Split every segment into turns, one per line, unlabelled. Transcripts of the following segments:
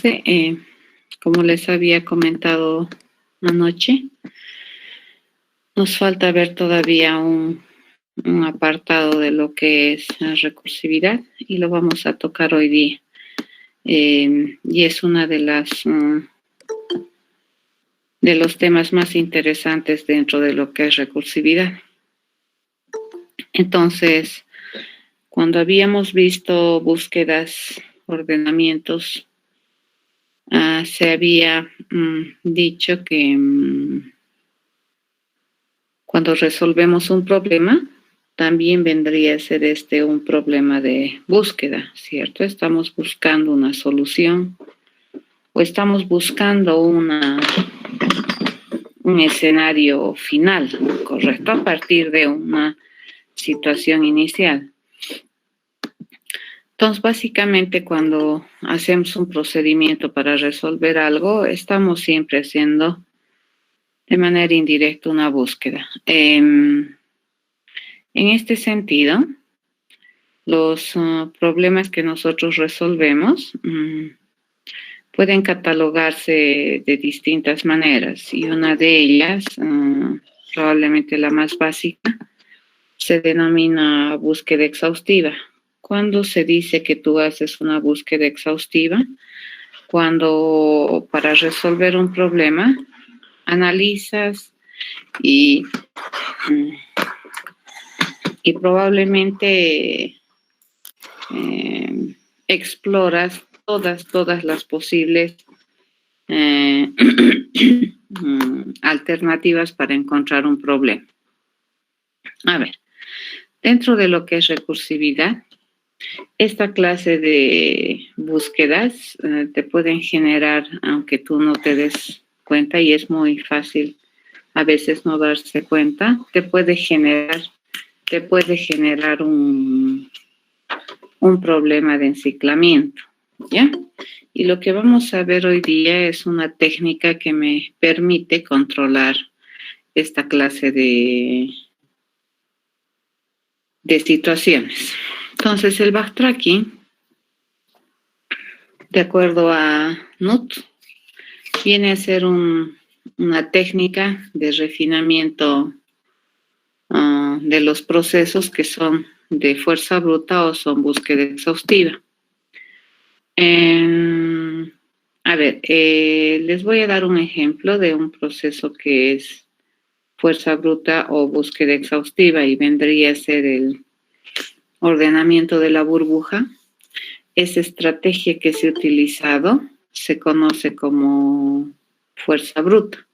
clase, como les había comentado anoche, nos falta ver todavía un apartado de lo que es la recursividad y lo vamos a tocar hoy día. Y es una de los temas más interesantes dentro de lo que es recursividad. Entonces, cuando habíamos visto búsquedas, ordenamientos, se había dicho que cuando resolvemos un problema, también vendría a ser un problema de búsqueda, ¿cierto? Estamos buscando una solución o estamos buscando un escenario final, ¿correcto? A partir de una situación inicial. Entonces, básicamente, cuando hacemos un procedimiento para resolver algo, estamos siempre haciendo de manera indirecta una búsqueda. En este sentido, los problemas que nosotros resolvemos pueden catalogarse de distintas maneras y una de ellas, probablemente la más básica, se denomina búsqueda exhaustiva. ¿Cuándo se dice que tú haces una búsqueda exhaustiva? Cuando para resolver un problema analizas y probablemente exploras todas las posibles alternativas para encontrar un problema. A ver, dentro de lo que es recursividad, esta clase de búsquedas te pueden generar, aunque tú no te des cuenta, y es muy fácil a veces no darse cuenta, te puede generar un problema de enciclamiento, ¿ya? Y lo que vamos a ver hoy día es una técnica que me permite controlar esta clase de situaciones. Entonces, el backtracking, de acuerdo a Knuth, viene a ser una técnica de refinamiento de los procesos que son de fuerza bruta o son búsqueda exhaustiva. A ver, les voy a dar un ejemplo de un proceso que es fuerza bruta o búsqueda exhaustiva y vendría a ser el ordenamiento de la burbuja. Esa estrategia que se ha utilizado se conoce como fuerza bruta.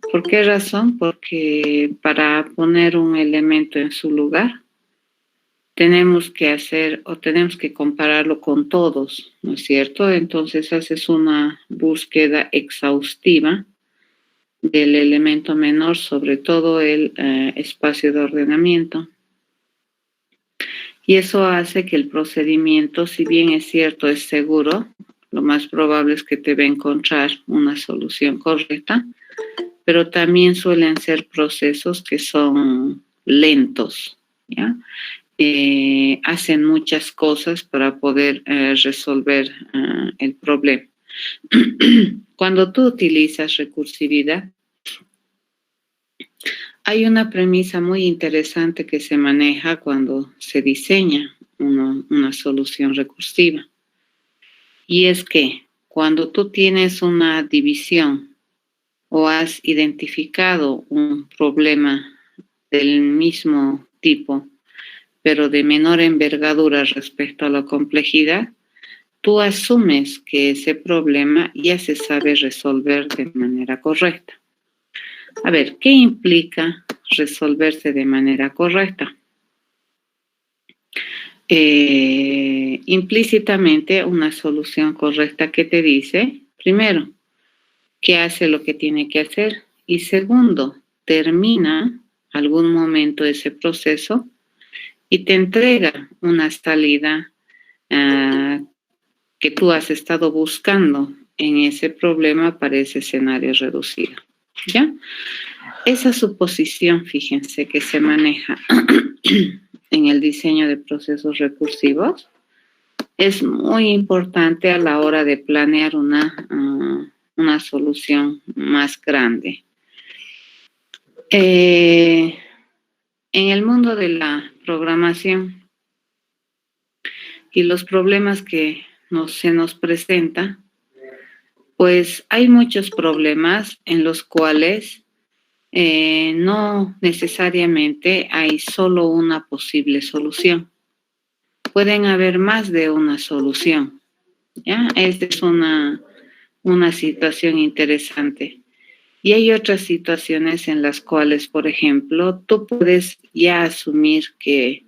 ¿Por qué razón? Porque para poner un elemento en su lugar, tenemos que compararlo con todos, ¿no es cierto? Entonces haces una búsqueda exhaustiva del elemento menor sobre todo el espacio de ordenamiento. Y eso hace que el procedimiento, si bien es cierto, es seguro, lo más probable es que te va a encontrar una solución correcta, pero también suelen ser procesos que son lentos, ¿ya? Hacen muchas cosas para poder resolver el problema. Cuando tú utilizas recursividad, hay una premisa muy interesante que se maneja cuando se diseña una solución recursiva. Y es que cuando tú tienes una división o has identificado un problema del mismo tipo, pero de menor envergadura respecto a la complejidad, tú asumes que ese problema ya se sabe resolver de manera correcta. A ver, ¿qué implica resolverse de manera correcta? Implícitamente una solución correcta que te dice, primero, que hace lo que tiene que hacer y segundo, termina algún momento ese proceso y te entrega una salida que tú has estado buscando en ese problema para ese escenario reducido, ¿ya? Esa suposición, fíjense, que se maneja en el diseño de procesos recursivos, es muy importante a la hora de planear una solución más grande. En el mundo de la programación y los problemas que se nos presenta, pues hay muchos problemas en los cuales no necesariamente hay solo una posible solución. Pueden haber más de una solución, ¿ya? Esta es una situación interesante. Y hay otras situaciones en las cuales, por ejemplo, tú puedes ya asumir que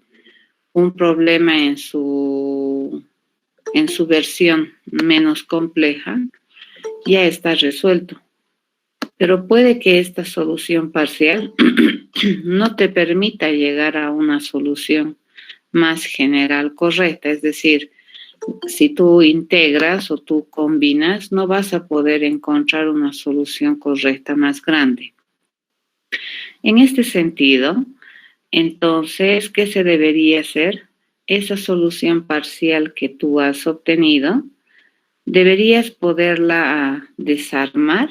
un problema en su versión menos compleja ya está resuelto. Pero puede que esta solución parcial no te permita llegar a una solución más general correcta. Es decir, si tú integras o tú combinas, no vas a poder encontrar una solución correcta más grande. En este sentido, entonces, ¿qué se debería hacer? Esa solución parcial que tú has obtenido, deberías poderla desarmar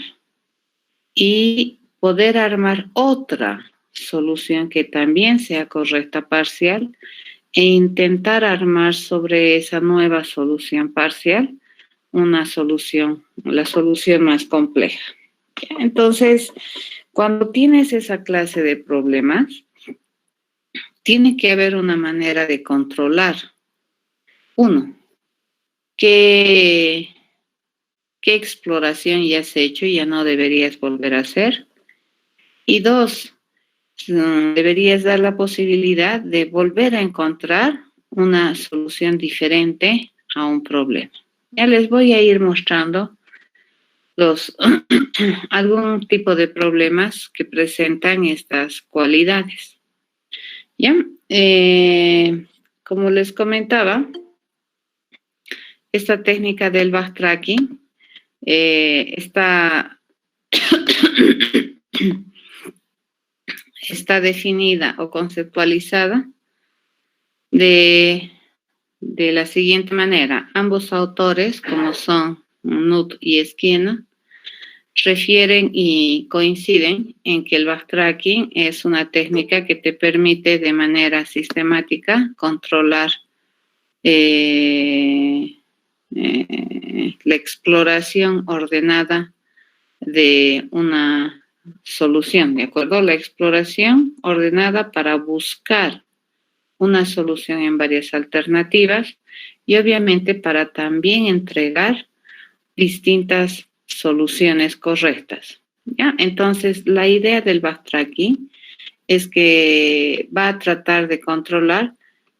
y poder armar otra solución que también sea correcta parcial e intentar armar sobre esa nueva solución parcial la solución más compleja. Entonces, cuando tienes esa clase de problemas, tiene que haber una manera de controlar. Uno, ¿qué exploración ya has hecho y ya no deberías volver a hacer? Y dos, deberías dar la posibilidad de volver a encontrar una solución diferente a un problema. Ya les voy a ir mostrando algún tipo de problemas que presentan estas cualidades. ¿Ya? Como les comentaba, esta técnica del backtracking está definida o conceptualizada de la siguiente manera. Ambos autores, como son Knuth y Skinner, refieren y coinciden en que el backtracking es una técnica que te permite de manera sistemática controlar la exploración ordenada de una solución, ¿de acuerdo? La exploración ordenada para buscar una solución en varias alternativas y obviamente para también entregar distintas soluciones correctas, ¿ya? Entonces, la idea del backtracking es que va a tratar de controlar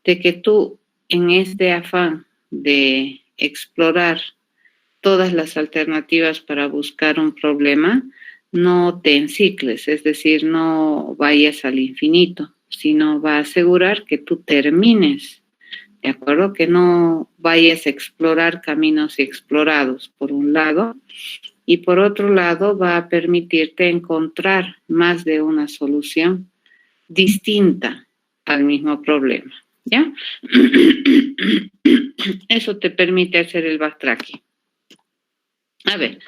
de que tú, en este afán de explorar todas las alternativas para buscar un problema, no te encicles, es decir, no vayas al infinito, sino va a asegurar que tú termines, ¿de acuerdo? Que no vayas a explorar caminos explorados, por un lado, y por otro lado va a permitirte encontrar más de una solución distinta al mismo problema, ¿ya? Eso te permite hacer el backtracking. A ver,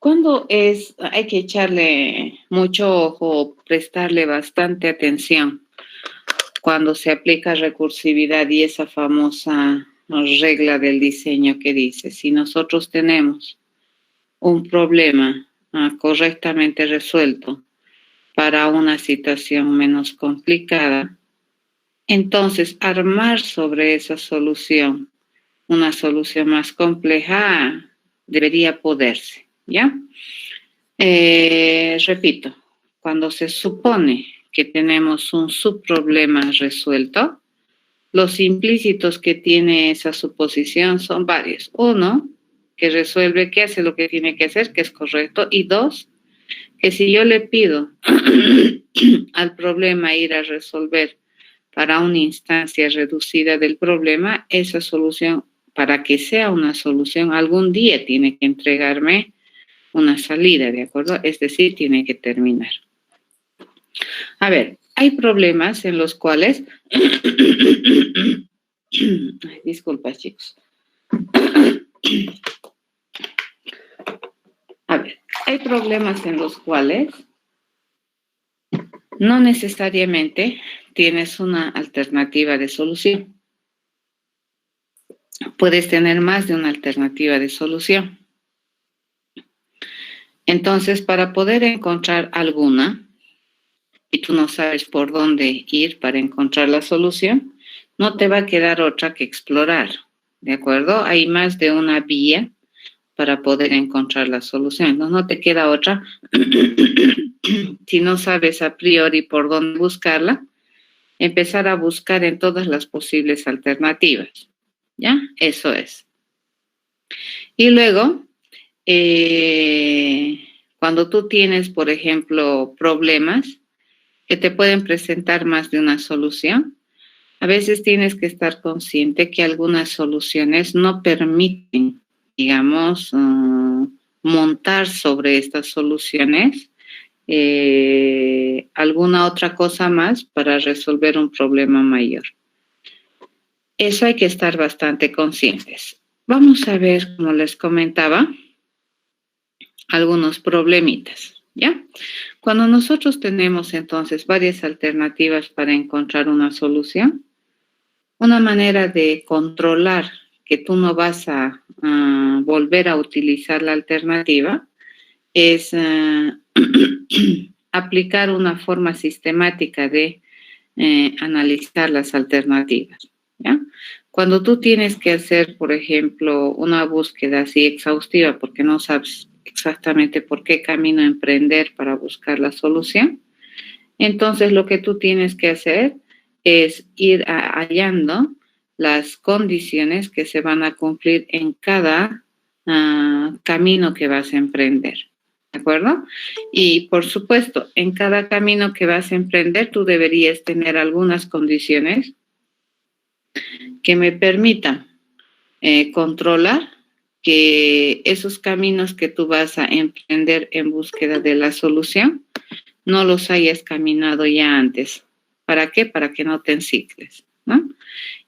¿cuándo hay que echarle mucho ojo, prestarle bastante atención cuando se aplica recursividad y esa famosa regla del diseño que dice, si nosotros tenemos un problema correctamente resuelto para una situación menos complicada, entonces armar sobre esa solución una solución más compleja debería poderse, ¿ya? Repito, cuando se supone que tenemos un subproblema resuelto, los implícitos que tiene esa suposición son varios. Uno, que resuelve, que hace lo que tiene que hacer, que es correcto. Y dos, que si yo le pido al problema ir a resolver para una instancia reducida del problema, esa solución, para que sea una solución, algún día tiene que entregarme una salida, ¿de acuerdo? Es decir, tiene que terminar. A ver, hay problemas en los cuales... Disculpa, chicos. A ver, hay problemas en los cuales no necesariamente tienes una alternativa de solución. Puedes tener más de una alternativa de solución. Entonces, para poder encontrar alguna, y tú no sabes por dónde ir para encontrar la solución, no te va a quedar otra que explorar, ¿de acuerdo? Hay más de una vía para poder encontrar la solución. No te queda otra. Si no sabes a priori por dónde buscarla, empezar a buscar en todas las posibles alternativas. ¿Ya? Eso es. Y luego, cuando tú tienes, por ejemplo, problemas que te pueden presentar más de una solución, a veces tienes que estar consciente que algunas soluciones no permiten, digamos, montar sobre estas soluciones alguna otra cosa más para resolver un problema mayor. Eso hay que estar bastante conscientes. Vamos a ver, como les comentaba, algunos problemitas, ¿ya? Cuando nosotros tenemos entonces varias alternativas para encontrar una solución, una manera de controlar que tú no vas a volver a utilizar la alternativa es aplicar una forma sistemática de analizar las alternativas, ¿ya? Cuando tú tienes que hacer, por ejemplo, una búsqueda así exhaustiva porque no sabes exactamente por qué camino emprender para buscar la solución, entonces lo que tú tienes que hacer es ir hallando las condiciones que se van a cumplir en cada camino que vas a emprender. ¿De acuerdo? Y por supuesto, en cada camino que vas a emprender, tú deberías tener algunas condiciones que me permitan controlar que esos caminos que tú vas a emprender en búsqueda de la solución no los hayas caminado ya antes. ¿Para qué? Para que no te encicles, ¿no?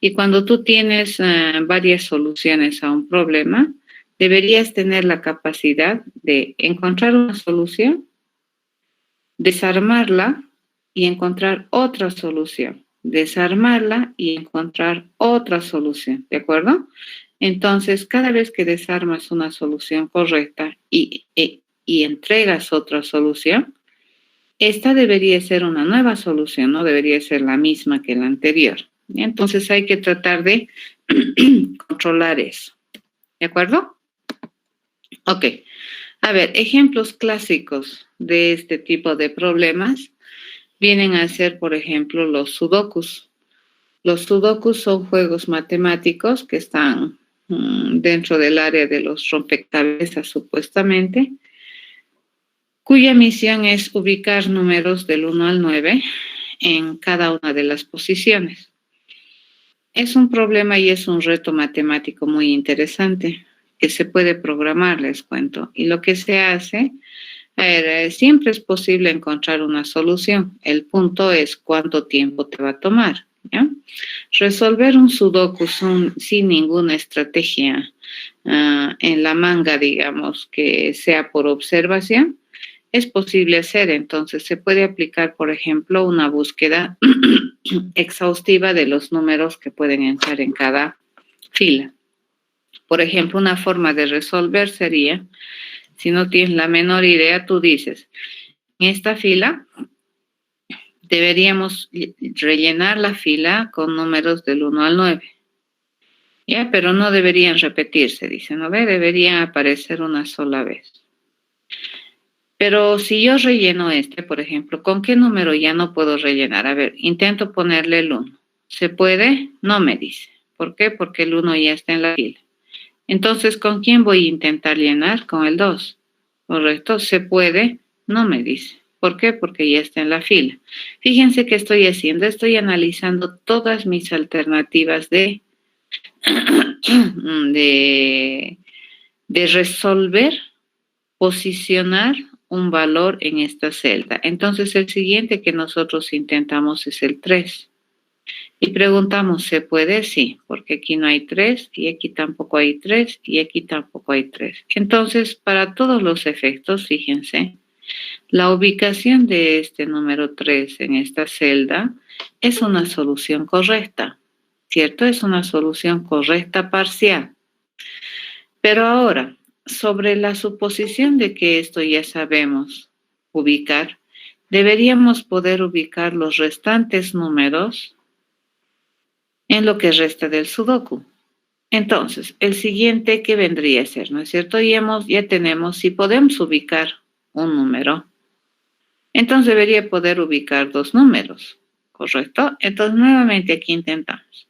Y cuando tú tienes varias soluciones a un problema, deberías tener la capacidad de encontrar una solución, desarmarla y encontrar otra solución. Desarmarla y encontrar otra solución, ¿de acuerdo? Entonces, cada vez que desarmas una solución correcta y entregas otra solución, esta debería ser una nueva solución, no debería ser la misma que la anterior. Entonces hay que tratar de controlar eso. ¿De acuerdo? Ok. A ver, ejemplos clásicos de este tipo de problemas vienen a ser, por ejemplo, los sudokus. Los sudokus son juegos matemáticos que están dentro del área de los rompecabezas, supuestamente, cuya misión es ubicar números del 1 al 9 en cada una de las posiciones. Es un problema y es un reto matemático muy interesante que se puede programar, les cuento. Y lo que se hace, siempre es posible encontrar una solución. El punto es cuánto tiempo te va a tomar, ¿ya? Resolver un sudoku sin ninguna estrategia en la manga, digamos, que sea por observación, es posible hacer. Entonces, se puede aplicar, por ejemplo, una búsqueda exhaustiva de los números que pueden entrar en cada fila. Por ejemplo, una forma de resolver sería, si no tienes la menor idea, tú dices, en esta fila deberíamos rellenar la fila con números del 1 al 9. Ya, pero no deberían repetirse, dice, ¿no ve? Deberían aparecer una sola vez. Pero si yo relleno por ejemplo, ¿con qué número ya no puedo rellenar? A ver, intento ponerle el 1. ¿Se puede? No me dice. ¿Por qué? Porque el 1 ya está en la fila. Entonces, ¿con quién voy a intentar llenar? Con el 2. ¿Correcto? ¿Se puede? No me dice. ¿Por qué? Porque ya está en la fila. Fíjense qué estoy haciendo. Estoy analizando todas mis alternativas de resolver, posicionar un valor en esta celda. Entonces, el siguiente que nosotros intentamos es el 3. Y preguntamos, ¿se puede? Sí, porque aquí no hay 3 y aquí tampoco hay 3 y aquí tampoco hay 3. Entonces, para todos los efectos, fíjense, la ubicación de este número 3 en esta celda es una solución correcta, ¿cierto? Es una solución correcta parcial. Pero ahora, sobre la suposición de que esto ya sabemos ubicar, deberíamos poder ubicar los restantes números en lo que resta del sudoku. Entonces, el siguiente que vendría a ser, ¿no es cierto? Ya tenemos, si podemos ubicar un número, entonces debería poder ubicar dos números, ¿correcto? Entonces, nuevamente aquí intentamos.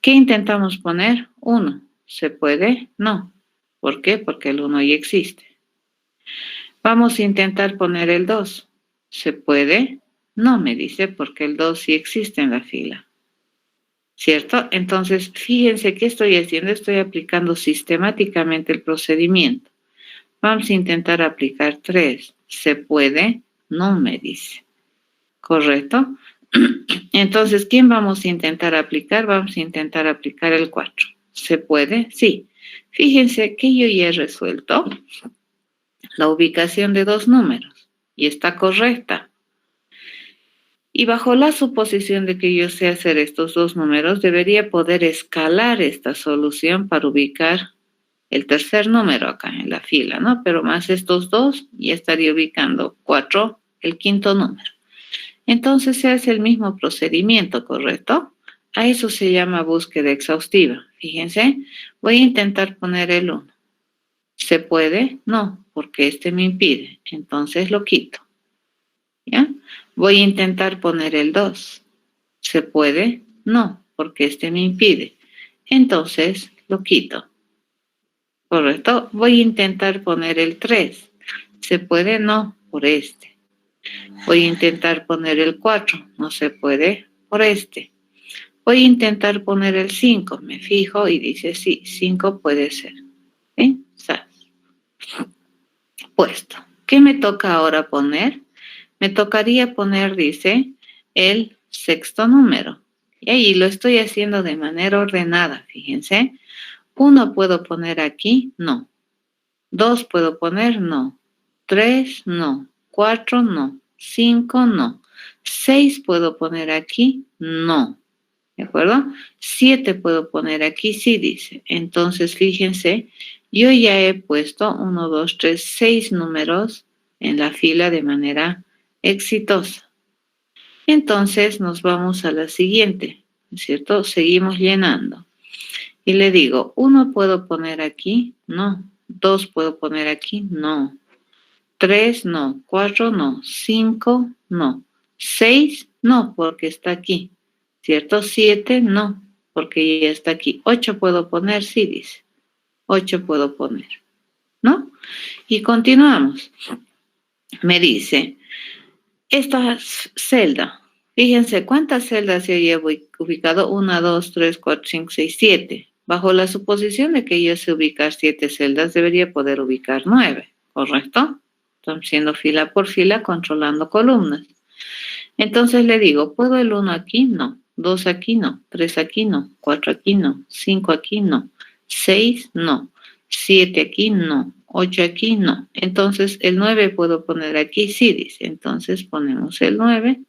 ¿Qué intentamos poner? 1. ¿Se puede? No. ¿Por qué? Porque el 1 ya existe. Vamos a intentar poner el 2. ¿Se puede? No, me dice, porque el 2 sí existe en la fila. ¿Cierto? Entonces, fíjense qué estoy haciendo. Estoy aplicando sistemáticamente el procedimiento. Vamos a intentar aplicar 3. ¿Se puede? No, me dice. ¿Correcto? Entonces, ¿quién vamos a intentar aplicar? Vamos a intentar aplicar el 4. ¿Se puede? Sí. Fíjense que yo ya he resuelto la ubicación de dos números y está correcta. Y bajo la suposición de que yo sé hacer estos dos números, debería poder escalar esta solución para ubicar el tercer número acá en la fila, ¿no? Pero más estos dos, ya estaría ubicando 4, el quinto número. Entonces se hace el mismo procedimiento, ¿correcto? A eso se llama búsqueda exhaustiva. Fíjense, voy a intentar poner el 1. ¿Se puede? No, porque este me impide. Entonces lo quito. ¿Ya? Voy a intentar poner el 2. ¿Se puede? No, porque este me impide. Entonces lo quito. ¿Correcto? Voy a intentar poner el 3. ¿Se puede? No, por este. Voy a intentar poner el 4. No se puede, por este. Voy a intentar poner el 5. Me fijo y dice sí, 5 puede ser. ¿Sí? Puesto. ¿Qué me toca ahora poner? Me tocaría poner, dice, el sexto número. Y ahí lo estoy haciendo de manera ordenada, fíjense. 1 puedo poner aquí, no. 2 puedo poner, no. 3, no. 4, no. 5, no. 6 puedo poner aquí, no. ¿De acuerdo? 7 puedo poner aquí, sí dice. Entonces, fíjense, yo ya he puesto 1, 2, 3, 6 números en la fila de manera exitosa. Entonces, nos vamos a la siguiente, ¿no es cierto? Seguimos llenando. Y le digo, 1 puedo poner aquí, no. 2 puedo poner aquí, no. 3, no. 4, no. 5, no. 6, no, porque está aquí. ¿Cierto? 7, no, porque ya está aquí. 8 puedo poner, sí dice. 8 puedo poner, ¿no? Y continuamos. Me dice, esta celda, fíjense cuántas celdas yo llevo ubicado. 1, 2, 3, 4, 5, 6, 7. Bajo la suposición de que yo sé ubicar 7 celdas, debería poder ubicar 9, ¿correcto? Estamos haciendo fila por fila, controlando columnas. Entonces le digo, ¿puedo el 1 aquí? No. 2 aquí no. 3 aquí no. 4 aquí no. 5 aquí no. 6 no. 7 aquí no. 8 aquí no. Entonces el 9 puedo poner aquí, sí dice. Entonces ponemos el 9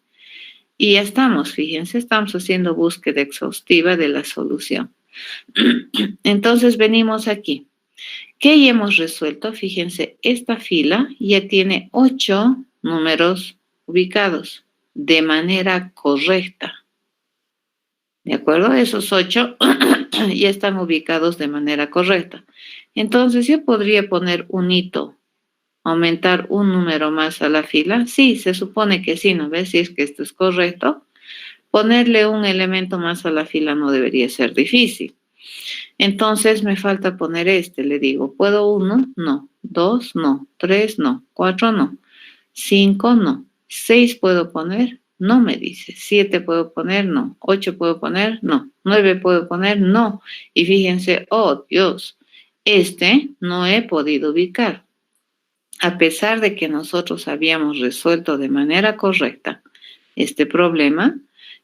y ya estamos. Fíjense, estamos haciendo búsqueda exhaustiva de la solución. Entonces venimos aquí. ¿Qué ya hemos resuelto? Fíjense, esta fila ya tiene 8 números ubicados de manera correcta. ¿De acuerdo? Esos 8 ya están ubicados de manera correcta. Entonces, ¿yo podría poner un hito, aumentar un número más a la fila? Sí, se supone que sí, ¿no ves? Si es que esto es correcto, ponerle un elemento más a la fila no debería ser difícil. Entonces, me falta poner este. Le digo, ¿puedo 1? No. 2, no. 3, no. 4, no. 5, no. 6 puedo poner, no me dice. 7 puedo poner, no. 8 puedo poner, no. 9 puedo poner, no. Y fíjense, oh Dios, este no he podido ubicar. A pesar de que nosotros habíamos resuelto de manera correcta este problema,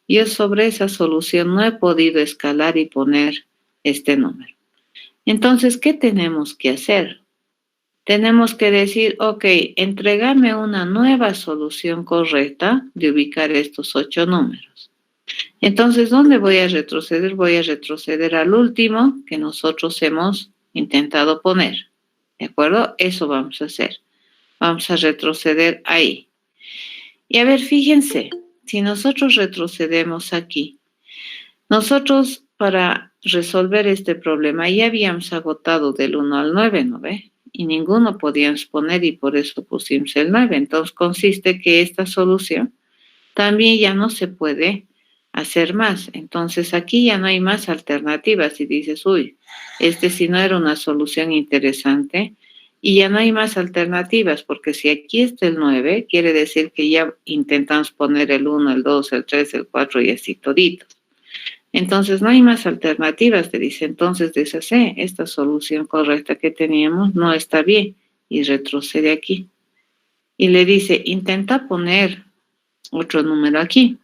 Yo sobre esa solución no he podido escalar y poner este número. Entonces, ¿qué tenemos que hacer? Tenemos que decir, ok, entrégame una nueva solución correcta de ubicar estos 8 números. Entonces, ¿dónde voy a retroceder? Voy a retroceder al último que nosotros hemos intentado poner. ¿De acuerdo? Eso vamos a hacer. Vamos a retroceder ahí. Y a ver, fíjense, si nosotros retrocedemos aquí, nosotros para resolver este problema ya habíamos agotado del 1 al 9, ¿no ve? Y ninguno podíamos poner y por eso pusimos el 9. Entonces consiste que esta solución también ya no se puede hacer más. Entonces aquí ya no hay más alternativas y dices, uy, si no era una solución interesante y ya no hay más alternativas porque si aquí está el 9, quiere decir que ya intentamos poner el 1, el 2, el 3, el 4 y así toditos. Entonces no hay más alternativas, te dice, entonces deshace, esta solución correcta que teníamos no está bien y retrocede aquí. Y le dice, intenta poner otro número aquí.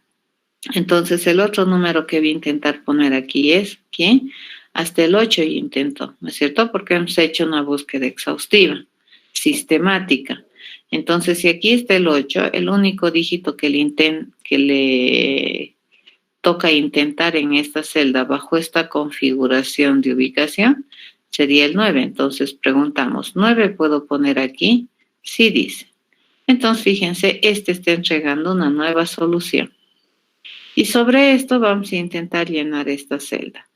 Entonces el otro número que voy a intentar poner aquí es, ¿quién? Hasta el 8 y intento, ¿no es cierto? Porque hemos hecho una búsqueda exhaustiva, sistemática. Entonces si aquí está el 8, el único dígito que le toca intentar en esta celda bajo esta configuración de ubicación sería el 9. Entonces preguntamos, ¿9 puedo poner aquí? Sí, dice. Entonces fíjense, está entregando una nueva solución. Y sobre esto vamos a intentar llenar esta celda.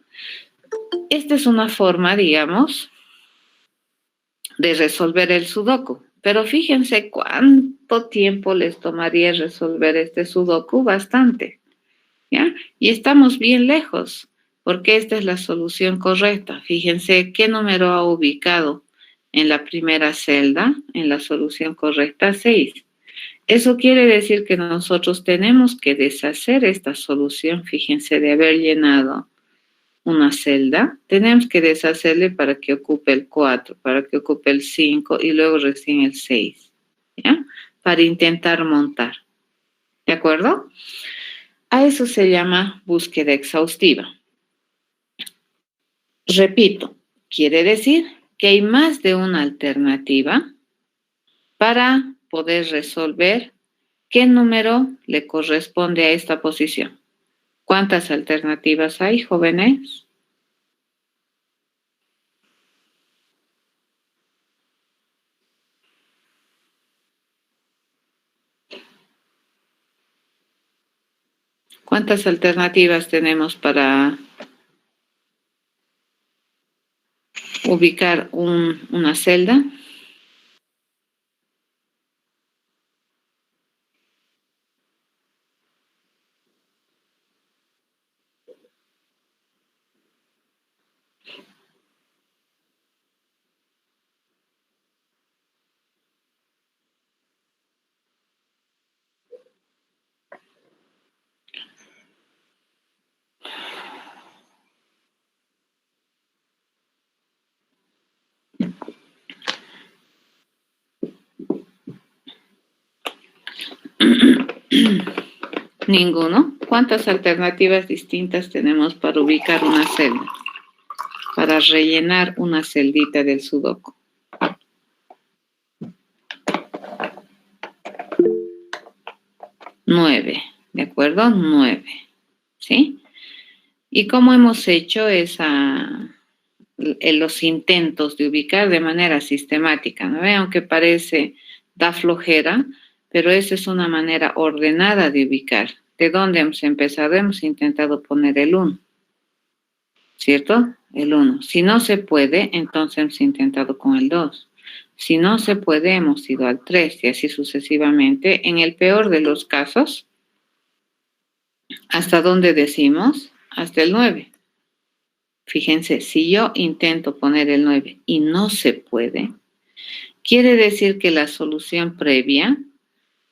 Esta es una forma, digamos, de resolver el sudoku. Pero fíjense cuánto tiempo les tomaría resolver este sudoku, bastante. ¿Ya? Y estamos bien lejos, porque esta es la solución correcta. Fíjense qué número ha ubicado en la primera celda, en la solución correcta, 6. Eso quiere decir que nosotros tenemos que deshacer esta solución, fíjense, de haber llenado una celda, tenemos que deshacerle para que ocupe el 4, para que ocupe el 5 y luego recién el 6, ¿ya? Para intentar montar, ¿de acuerdo? A eso se llama búsqueda exhaustiva. Repito, quiere decir que hay más de una alternativa para poder resolver qué número le corresponde a esta posición. ¿Cuántas alternativas hay, jóvenes? ¿Cuántas alternativas tenemos para ubicar una celda? Ninguno. ¿Cuántas alternativas distintas tenemos para ubicar una celda? Para rellenar una celdita del sudoku. 9, ¿de acuerdo? 9, ¿sí? ¿Y cómo hemos hecho los intentos de ubicar de manera sistemática? ¿No? Aunque da flojera, pero esa es una manera ordenada de ubicar. ¿De dónde hemos empezado? Hemos intentado poner el 1, ¿cierto? El 1. Si no se puede, entonces hemos intentado con el 2. Si no se puede, hemos ido al 3 y así sucesivamente. En el peor de los casos, ¿hasta dónde decimos? Hasta el 9. Fíjense, si yo intento poner el 9 y no se puede, quiere decir que la solución previa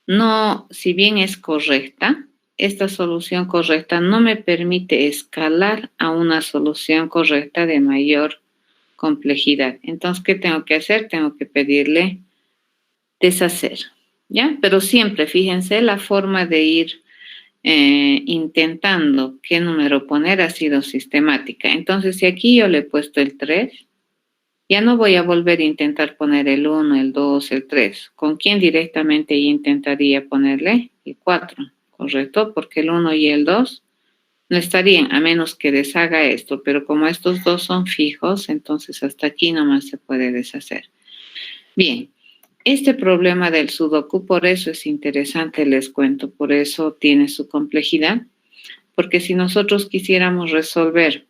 no, si bien es correcta, esta solución correcta no me permite escalar a una solución correcta de mayor complejidad. Entonces, ¿qué tengo que hacer? Tengo que pedirle deshacer, ¿ya? Pero siempre, fíjense, la forma de ir intentando qué número poner ha sido sistemática. Entonces, si aquí yo le he puesto el 3, ya no voy a volver a intentar poner el 1, el 2, el 3. ¿Con quién directamente intentaría ponerle? El 4, ¿correcto? Porque el 1 y el 2 no estarían, a menos que deshaga esto, pero como estos dos son fijos, entonces hasta aquí nomás se puede deshacer. Bien, este problema del sudoku, por eso es interesante, les cuento, por eso tiene su complejidad, porque si nosotros quisiéramos resolver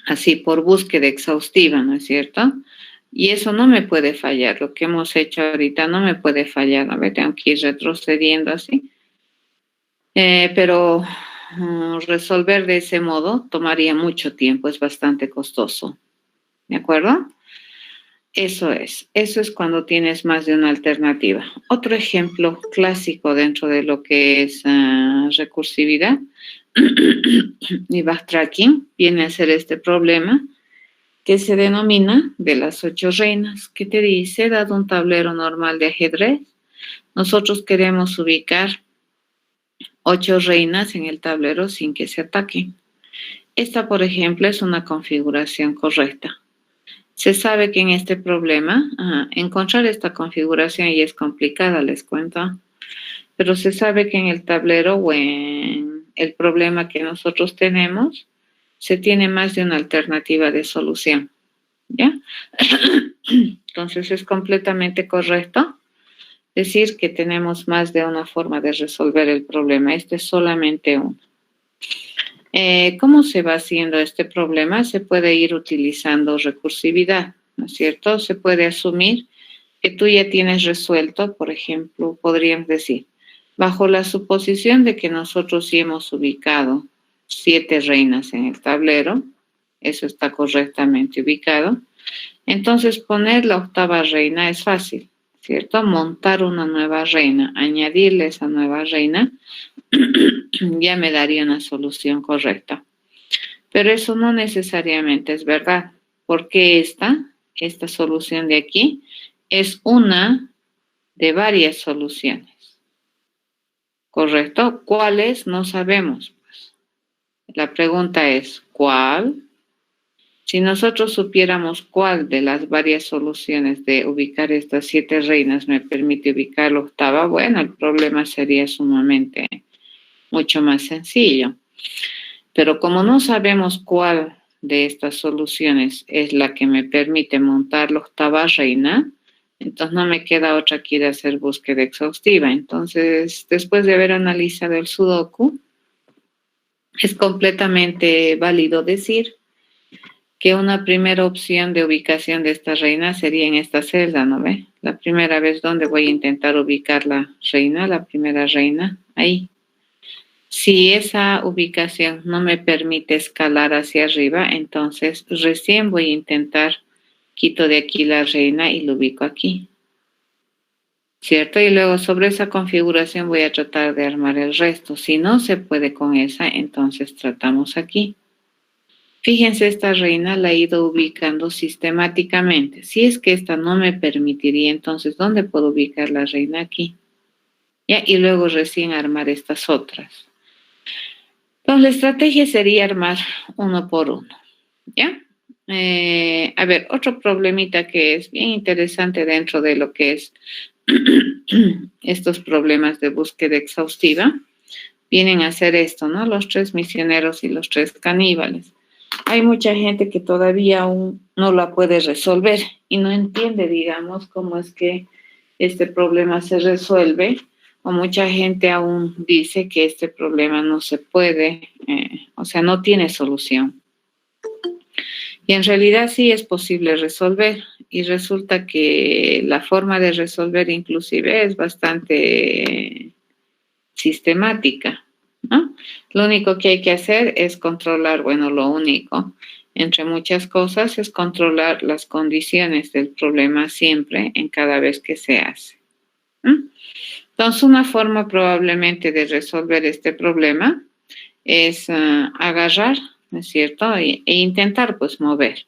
así por búsqueda exhaustiva, ¿no es cierto? Y eso no me puede fallar, lo que hemos hecho ahorita no me puede fallar, a ver, tengo que ir retrocediendo así, pero resolver de ese modo tomaría mucho tiempo, es bastante costoso, ¿de acuerdo? Eso es cuando tienes más de una alternativa. Otro ejemplo clásico dentro de lo que es recursividad y backtracking viene a ser este problema que se denomina de las 8 reinas, que te dice, dado un tablero normal de ajedrez, nosotros queremos ubicar 8 reinas en el tablero sin que se ataquen. Esta, por ejemplo, es una configuración correcta. Se sabe que en este problema, encontrar esta configuración ya es complicada, les cuento, pero se sabe que en el tablero o en el problema que nosotros tenemos, se tiene más de una alternativa de solución, ¿ya? Entonces es completamente correcto decir que tenemos más de una forma de resolver el problema. Este es solamente uno. ¿Cómo se va haciendo este problema? Se puede ir utilizando recursividad, ¿no es cierto? Se puede asumir que tú ya tienes resuelto, por ejemplo, podríamos decir, bajo la suposición de que nosotros sí hemos ubicado 7 reinas en el tablero, eso está correctamente ubicado, entonces poner la 8ª reina es fácil, ¿cierto? Montar una nueva reina, añadirle esa nueva reina, ya me daría una solución correcta. Pero eso no necesariamente es verdad, porque esta solución de aquí es una de varias soluciones. ¿Correcto? ¿Cuáles? No sabemos. Pues. La pregunta es, ¿cuál? Si nosotros supiéramos cuál de las varias soluciones de ubicar estas 7 reinas me permite ubicar la 8ª, bueno, el problema sería sumamente mucho más sencillo. Pero como no sabemos cuál de estas soluciones es la que me permite montar la 8ª reina, entonces no me queda otra que ir a hacer búsqueda exhaustiva. Entonces, después de haber analizado el sudoku, es completamente válido decir que una primera opción de ubicación de esta reina sería en esta celda, ¿no ve? La primera vez donde voy a intentar ubicar la reina, la primera reina, ahí. Si esa ubicación no me permite escalar hacia arriba, entonces recién voy a intentar, quito de aquí la reina y lo ubico aquí, ¿cierto? Y luego sobre esa configuración voy a tratar de armar el resto. Si no se puede con esa, entonces tratamos aquí. Fíjense, esta reina la he ido ubicando sistemáticamente. Si es que esta no me permitiría, entonces, ¿dónde puedo ubicar la reina? Aquí. ¿Ya? Y luego recién armar estas otras. Entonces, la estrategia sería armar uno por uno. ¿Ya? A ver, otro problemita que es bien interesante dentro de lo que es estos problemas de búsqueda exhaustiva, vienen a ser esto, ¿no? Los 3 misioneros y los 3 caníbales. Hay mucha gente que todavía aún no la puede resolver y no entiende, digamos, cómo es que este problema se resuelve, o mucha gente aún dice que este problema no se puede, o sea, no tiene solución. Y en realidad sí es posible resolver, y resulta que la forma de resolver inclusive es bastante sistemática, ¿no? Lo único que hay que hacer es controlar, bueno, lo único, entre muchas cosas, es controlar las condiciones del problema siempre en cada vez que se hace. Entonces, una forma probablemente de resolver este problema es agarrar, ¿no es cierto? E intentar, pues, mover.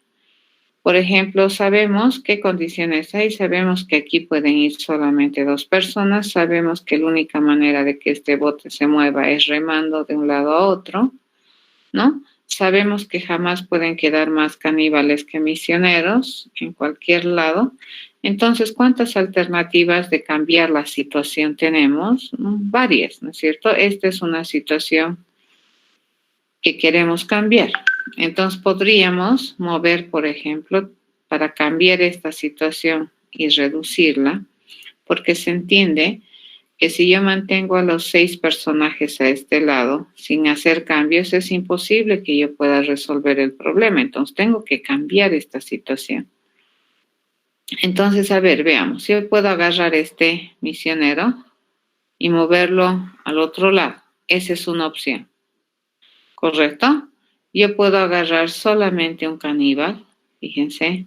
Por ejemplo, sabemos qué condiciones hay, sabemos que aquí pueden ir solamente 2 personas, sabemos que la única manera de que este bote se mueva es remando de un lado a otro, ¿no? Sabemos que jamás pueden quedar más caníbales que misioneros en cualquier lado. Entonces, ¿cuántas alternativas de cambiar la situación tenemos? Varias, ¿no es cierto? Esta es una situación que queremos cambiar. Entonces podríamos mover, por ejemplo, para cambiar esta situación y reducirla, porque se entiende que si yo mantengo a los 6 personajes a este lado sin hacer cambios, es imposible que yo pueda resolver el problema. Entonces tengo que cambiar esta situación. Entonces, a ver, veamos. Yo puedo agarrar este misionero y moverlo al otro lado. Esa es una opción. ¿Correcto? Yo puedo agarrar solamente un caníbal, fíjense,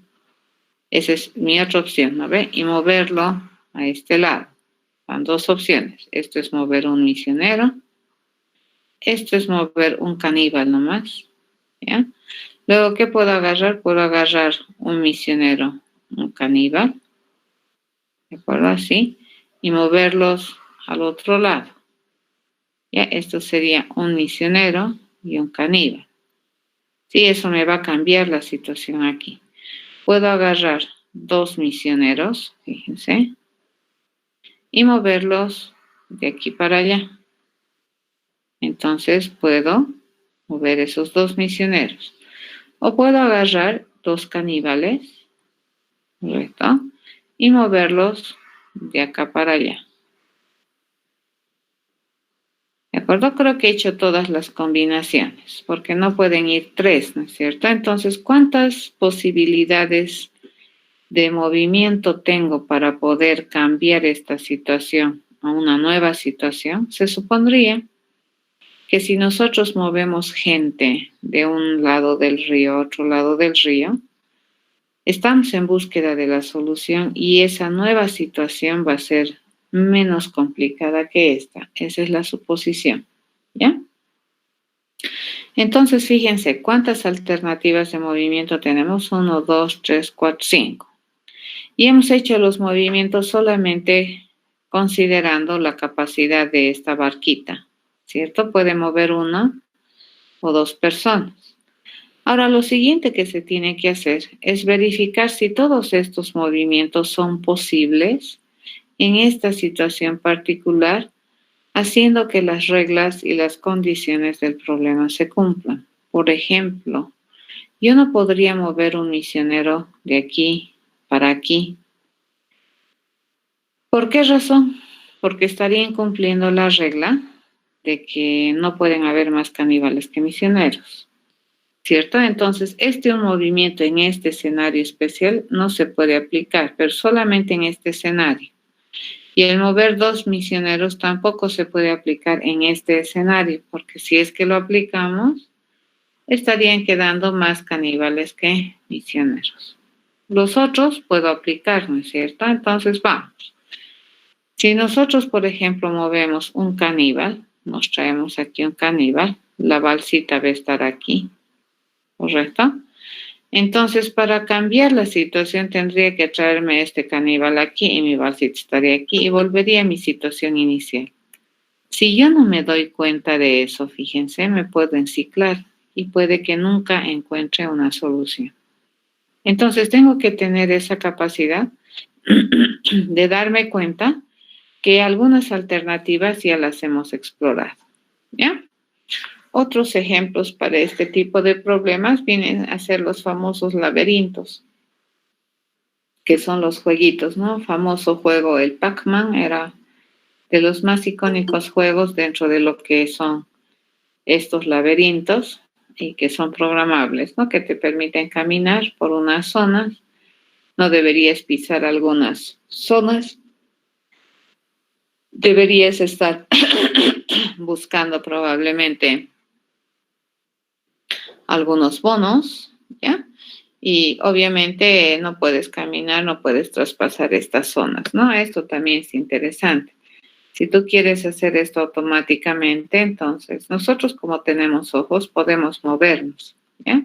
esa es mi otra opción, ¿no ve? Y moverlo a este lado. Van 2 opciones. Esto es mover un misionero, esto es mover un caníbal nomás, ¿ya? Luego, ¿qué puedo agarrar? Puedo agarrar un misionero, un caníbal, ¿de acuerdo? Así, y moverlos al otro lado. ¿Ya? Esto sería un misionero y un caníbal. Sí, eso me va a cambiar la situación aquí. Puedo agarrar 2 misioneros, fíjense, y moverlos de aquí para allá. Entonces puedo mover esos 2 misioneros. O puedo agarrar 2 caníbales, ¿correcto? Y moverlos de acá para allá. ¿De acuerdo? Creo que he hecho todas las combinaciones, porque no pueden ir 3, ¿no es cierto? Entonces, ¿cuántas posibilidades de movimiento tengo para poder cambiar esta situación a una nueva situación? Se supondría que si nosotros movemos gente de un lado del río a otro lado del río, estamos en búsqueda de la solución y esa nueva situación va a ser menos complicada que esta. Esa es la suposición, ¿ya? Entonces, fíjense, ¿cuántas alternativas de movimiento tenemos? 1, 2, 3, 4, 5. Y hemos hecho los movimientos solamente considerando la capacidad de esta barquita, ¿cierto? Puede mover 1 o 2 personas. Ahora, lo siguiente que se tiene que hacer es verificar si todos estos movimientos son posibles en esta situación particular, haciendo que las reglas y las condiciones del problema se cumplan. Por ejemplo, yo no podría mover un misionero de aquí para aquí. ¿Por qué razón? Porque estaría incumpliendo la regla de que no pueden haber más caníbales que misioneros, ¿cierto? Entonces, un movimiento en este escenario especial no se puede aplicar, pero solamente en este escenario. Y el mover 2 misioneros tampoco se puede aplicar en este escenario, porque si es que lo aplicamos, estarían quedando más caníbales que misioneros. Los otros puedo aplicar, ¿no es cierto? Entonces, vamos. Si nosotros, por ejemplo, movemos un caníbal, nos traemos aquí un caníbal, la balsita va a estar aquí, ¿correcto? Entonces, para cambiar la situación, tendría que traerme este caníbal aquí y mi balsita estaría aquí y volvería a mi situación inicial. Si yo no me doy cuenta de eso, fíjense, me puedo enciclar y puede que nunca encuentre una solución. Entonces, tengo que tener esa capacidad de darme cuenta que algunas alternativas ya las hemos explorado, ¿ya? Otros ejemplos para este tipo de problemas vienen a ser los famosos laberintos, que son los jueguitos, ¿no? Famoso juego, el Pac-Man, era de los más icónicos juegos dentro de lo que son estos laberintos y que son programables, ¿no? Que te permiten caminar por unas zonas, no deberías pisar algunas zonas, deberías estar buscando probablemente algunos bonos, ¿ya? Y obviamente no puedes caminar, no puedes traspasar estas zonas, ¿no? Esto también es interesante. Si tú quieres hacer esto automáticamente, entonces nosotros como tenemos ojos podemos movernos, ¿ya?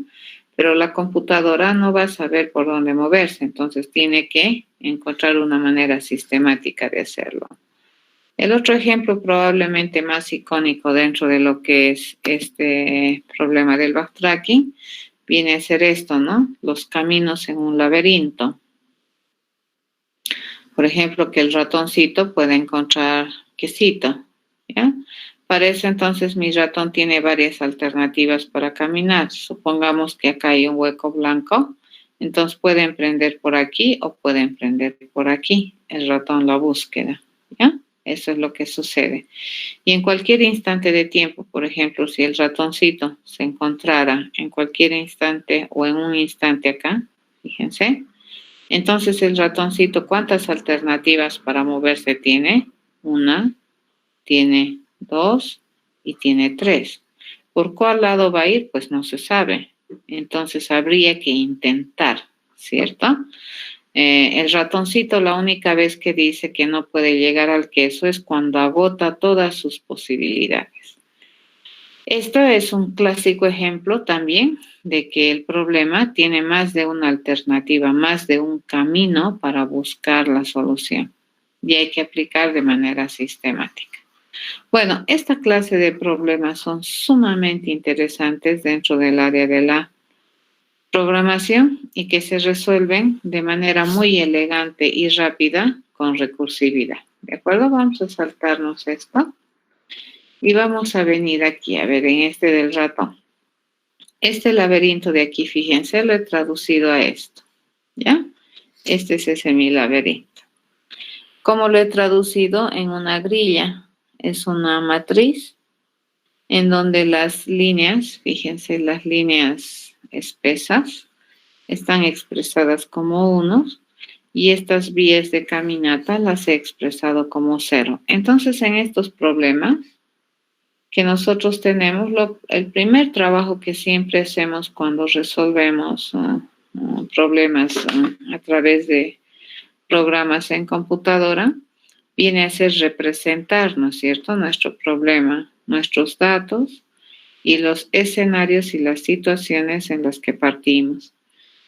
pero la computadora no va a saber por dónde moverse, entonces tiene que encontrar una manera sistemática de hacerlo. El otro ejemplo probablemente más icónico dentro de lo que es este problema del backtracking viene a ser esto, ¿no? Los caminos en un laberinto. Por ejemplo, que el ratoncito puede encontrar quesito, ¿ya? Para eso entonces mi ratón tiene varias alternativas para caminar. Supongamos que acá hay un hueco blanco, entonces puede emprender por aquí o puede emprender por aquí. El ratón la búsqueda, ¿ya? Eso es lo que sucede. Y en cualquier instante de tiempo, por ejemplo, si el ratoncito se encontrara en cualquier instante o en un instante acá, fíjense, entonces el ratoncito, ¿cuántas alternativas para moverse tiene? Una, tiene dos y tiene tres. ¿Por cuál lado va a ir? Pues no se sabe. Entonces habría que intentar, ¿cierto? El ratoncito la única vez que dice que no puede llegar al queso es cuando agota todas sus posibilidades. Esto es un clásico ejemplo también de que el problema tiene más de una alternativa, más de un camino para buscar la solución y hay que aplicar de manera sistemática. Bueno, esta clase de problemas son sumamente interesantes dentro del área de la programación y que se resuelven de manera muy elegante y rápida con recursividad. ¿De acuerdo? Vamos a saltarnos esto. Y vamos a venir aquí, a ver, en este del ratón. Este laberinto de aquí, fíjense, lo he traducido a esto, ¿ya? Este es ese mi laberinto. ¿Cómo lo he traducido? En una grilla. Es una matriz en donde las líneas, fíjense, las líneas espesas están expresadas como unos y estas vías de caminata las he expresado como cero. Entonces, en estos problemas que nosotros tenemos, el primer trabajo que siempre hacemos cuando resolvemos problemas a través de programas en computadora, viene a ser representar, ¿no es cierto?, nuestro problema, nuestros datos y los escenarios y las situaciones en las que partimos.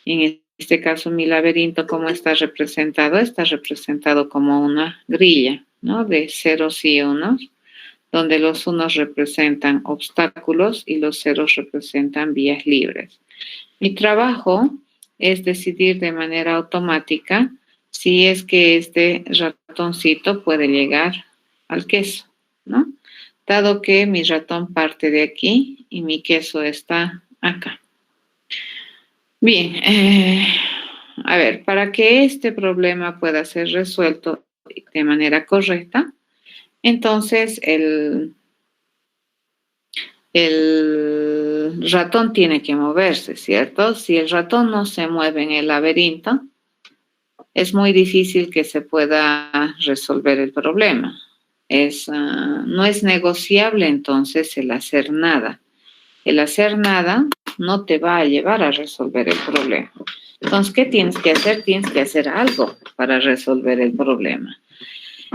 En este caso, mi laberinto, ¿cómo está representado? Está representado como una grilla, ¿no?, de ceros y unos, donde los unos representan obstáculos y los ceros representan vías libres. Mi trabajo es decidir de manera automática si es que este ratoncito puede llegar al queso, ¿no? Dado que mi ratón parte de aquí y mi queso está acá. Bien, a ver, para que este problema pueda ser resuelto de manera correcta, entonces el ratón tiene que moverse, ¿cierto? Si el ratón no se mueve en el laberinto, es muy difícil que se pueda resolver el problema. No es negociable entonces el hacer nada. El hacer nada no te va a llevar a resolver el problema. Entonces, ¿qué tienes que hacer? Tienes que hacer algo para resolver el problema.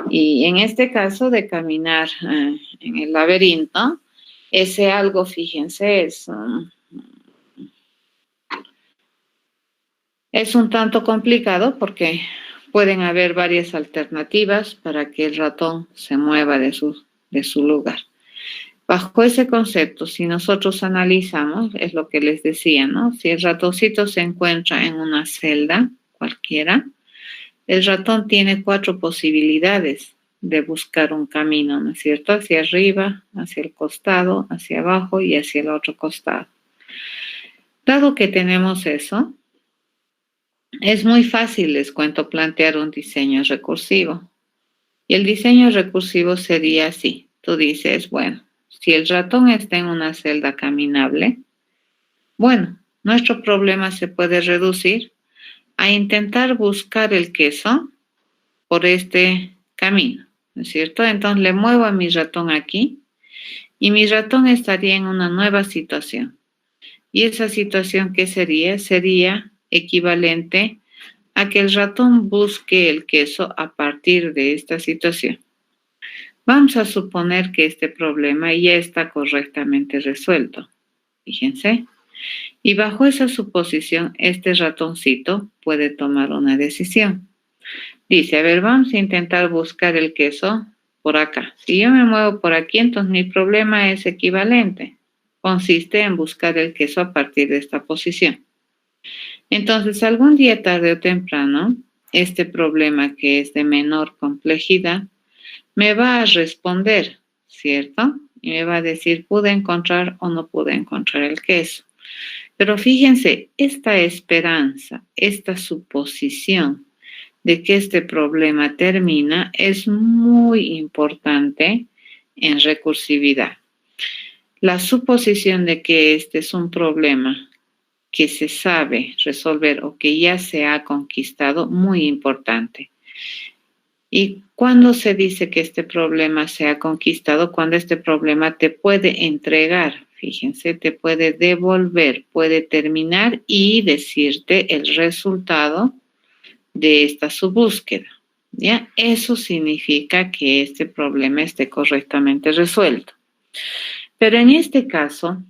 Y en este caso de caminar en el laberinto, ese algo, fíjense, es un tanto complicado porque pueden haber varias alternativas para que el ratón se mueva de su lugar. Bajo ese concepto, si nosotros analizamos, es lo que les decía, ¿no? Si el ratoncito se encuentra en una celda cualquiera, el ratón tiene 4 posibilidades de buscar un camino, ¿no es cierto? Hacia arriba, hacia el costado, hacia abajo y hacia el otro costado. Dado que tenemos eso, es muy fácil, les cuento, plantear un diseño recursivo. Y el diseño recursivo sería así. Tú dices, bueno, si el ratón está en una celda caminable, bueno, nuestro problema se puede reducir a intentar buscar el queso por este camino, ¿no es cierto? Entonces le muevo a mi ratón aquí y mi ratón estaría en una nueva situación. Y esa situación, ¿qué sería? Sería equivalente a que el ratón busque el queso a partir de esta situación. Vamos a suponer que este problema ya está correctamente resuelto. Fíjense, Y bajo esa suposición, este ratoncito puede tomar una decisión. Dice, a ver, vamos a intentar buscar el queso por acá. Si yo me muevo por aquí, entonces mi problema es equivalente. Consiste en buscar el queso a partir de esta posición. Entonces, algún día, tarde o temprano, este problema que es de menor complejidad me va a responder, ¿cierto? Y me va a decir, ¿pude encontrar o no pude encontrar el queso? Pero fíjense, esta esperanza, esta suposición de que este problema termina es muy importante en recursividad. La suposición de que este es un problema que se sabe resolver o que ya se ha conquistado, muy importante. ¿Y cuándo se dice que este problema se ha conquistado? Cuando este problema te puede entregar, fíjense, te puede devolver, puede terminar y decirte el resultado de esta su búsqueda. ¿Ya? Eso significa que este problema esté correctamente resuelto. Pero en este caso,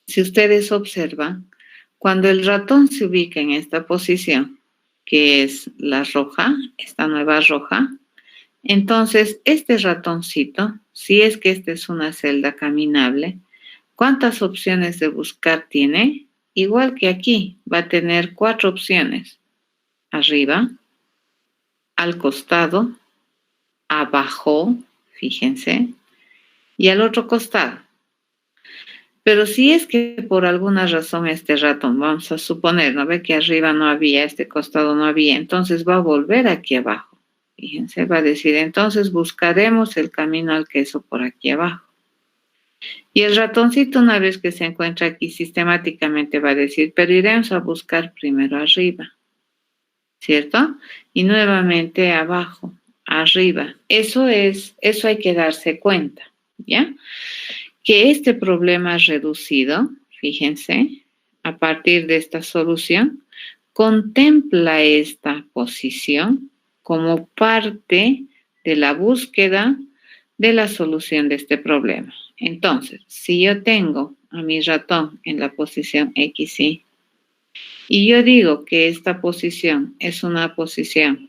si ustedes observan, cuando el ratón se ubica en esta posición, que es la roja, esta nueva roja, entonces este ratoncito, si es que esta es una celda caminable, ¿cuántas opciones de buscar tiene? Igual que aquí, va a tener 4 opciones. Arriba, al costado, abajo, fíjense, y al otro costado. Pero si es que por alguna razón este ratón, vamos a suponer, ¿no ve que arriba no había, este costado no había, entonces va a volver aquí abajo. Fíjense, va a decir, entonces buscaremos el camino al queso por aquí abajo. Y el ratoncito, una vez que se encuentra aquí, sistemáticamente va a decir, pero iremos a buscar primero arriba, ¿cierto? Y nuevamente abajo, arriba. Eso hay que darse cuenta, ¿ya? Que este problema reducido, fíjense, a partir de esta solución, contempla esta posición como parte de la búsqueda de la solución de este problema. Entonces, si yo tengo a mi ratón en la posición X, y yo digo que esta posición es una posición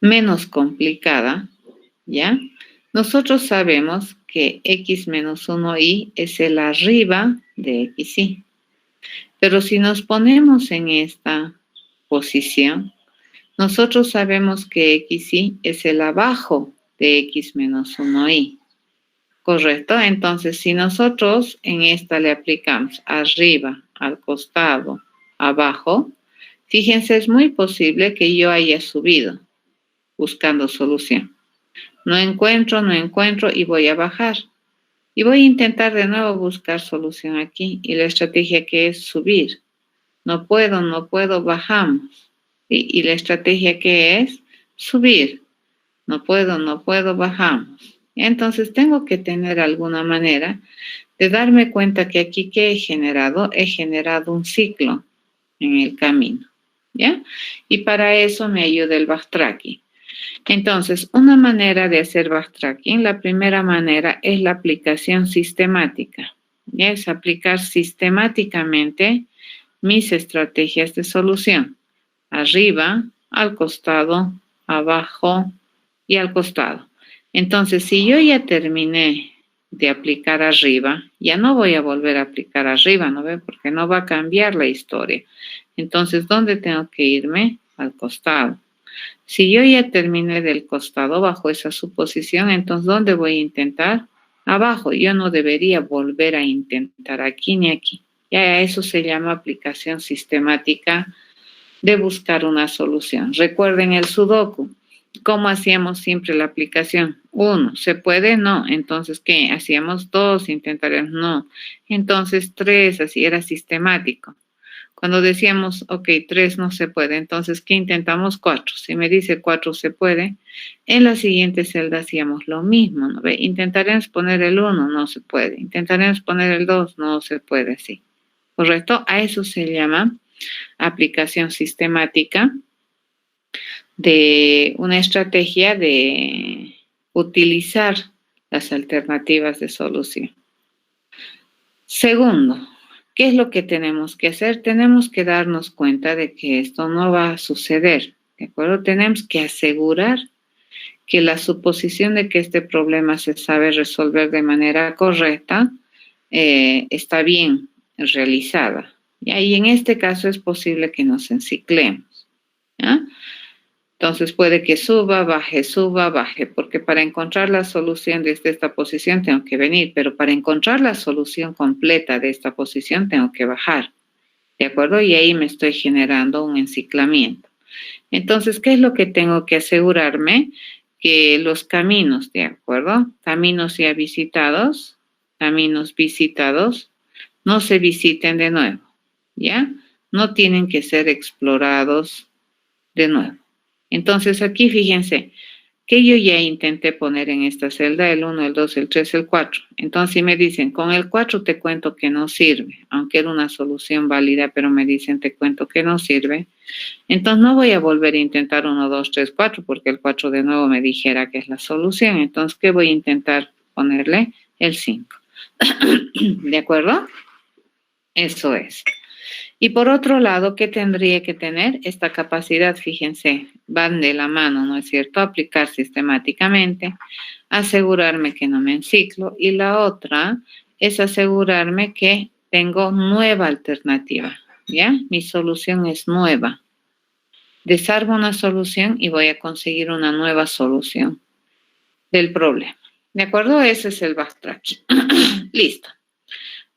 menos complicada, ¿ya? Nosotros sabemos que x menos 1y es el arriba de xy. Pero si nos ponemos en esta posición, nosotros sabemos que xy es el abajo de x menos 1y. ¿Correcto? Entonces, si nosotros en esta le aplicamos arriba, al costado, abajo, fíjense, es muy posible que yo haya subido buscando solución. No encuentro y voy a bajar. Y voy a intentar de nuevo buscar solución aquí. Y la estrategia que es subir. No puedo, bajamos. Y la estrategia que es subir. No puedo, bajamos. Entonces tengo que tener alguna manera de darme cuenta que aquí que he generado un ciclo en el camino. ¿Ya? Y para eso me ayuda el backtracking. Entonces, una manera de hacer backtracking, la primera manera es la aplicación sistemática. ¿Ya? Es aplicar sistemáticamente mis estrategias de solución. Arriba, al costado, abajo y al costado. Entonces, si yo ya terminé de aplicar arriba, ya no voy a volver a aplicar arriba, ¿no ve? Porque no va a cambiar la historia. Entonces, ¿dónde tengo que irme? Al costado. Si yo ya terminé del costado bajo esa suposición, entonces ¿dónde voy a intentar? Abajo. Yo no debería volver a intentar aquí ni aquí. Ya eso se llama aplicación sistemática de buscar una solución. Recuerden el sudoku. ¿Cómo hacíamos siempre la aplicación? 1, ¿se puede? No. Entonces, ¿qué? Hacíamos 2, intentaremos, no. Entonces, 3, así era sistemático. Cuando decíamos, ok, 3 no se puede, entonces, ¿qué intentamos? 4. Si me dice 4 se puede, en la siguiente celda hacíamos lo mismo, ¿no ve? Intentaremos poner el 1, no se puede. Intentaremos poner el 2, no se puede, sí. ¿Correcto? A eso se llama aplicación sistemática de una estrategia de utilizar las alternativas de solución. Segundo, ¿qué es lo que tenemos que hacer? Tenemos que darnos cuenta de que esto no va a suceder, ¿de acuerdo? Tenemos que asegurar que la suposición de que este problema se sabe resolver de manera correcta está bien realizada. Y ahí en este caso es posible que nos enciclemos, ¿ya? Entonces puede que suba, baje, porque para encontrar la solución desde esta posición tengo que venir, pero para encontrar la solución completa de esta posición tengo que bajar, ¿de acuerdo? Y ahí me estoy generando un enciclamiento. Entonces, ¿qué es lo que tengo que asegurarme? Que los caminos, ¿de acuerdo? Caminos ya visitados, caminos visitados, no se visiten de nuevo, ¿ya? No tienen que ser explorados de nuevo. Entonces aquí fíjense que yo ya intenté poner en esta celda el 1, el 2, el 3, el 4. Entonces si me dicen, con el 4 te cuento que no sirve, aunque era una solución válida, pero me dicen te cuento que no sirve, entonces no voy a volver a intentar 1, 2, 3, 4, porque el 4 de nuevo me dijera que es la solución. Entonces, ¿qué voy a intentar ponerle? El 5. ¿De acuerdo? Eso es. Y por otro lado, ¿qué tendría que tener? Esta capacidad, fíjense, van de la mano, ¿no es cierto? Aplicar sistemáticamente, asegurarme que no me enciclo, y la otra es asegurarme que tengo nueva alternativa, ¿ya? Mi solución es nueva. Desarmo una solución y voy a conseguir una nueva solución del problema. ¿De acuerdo? Ese es el backtracking. Listo.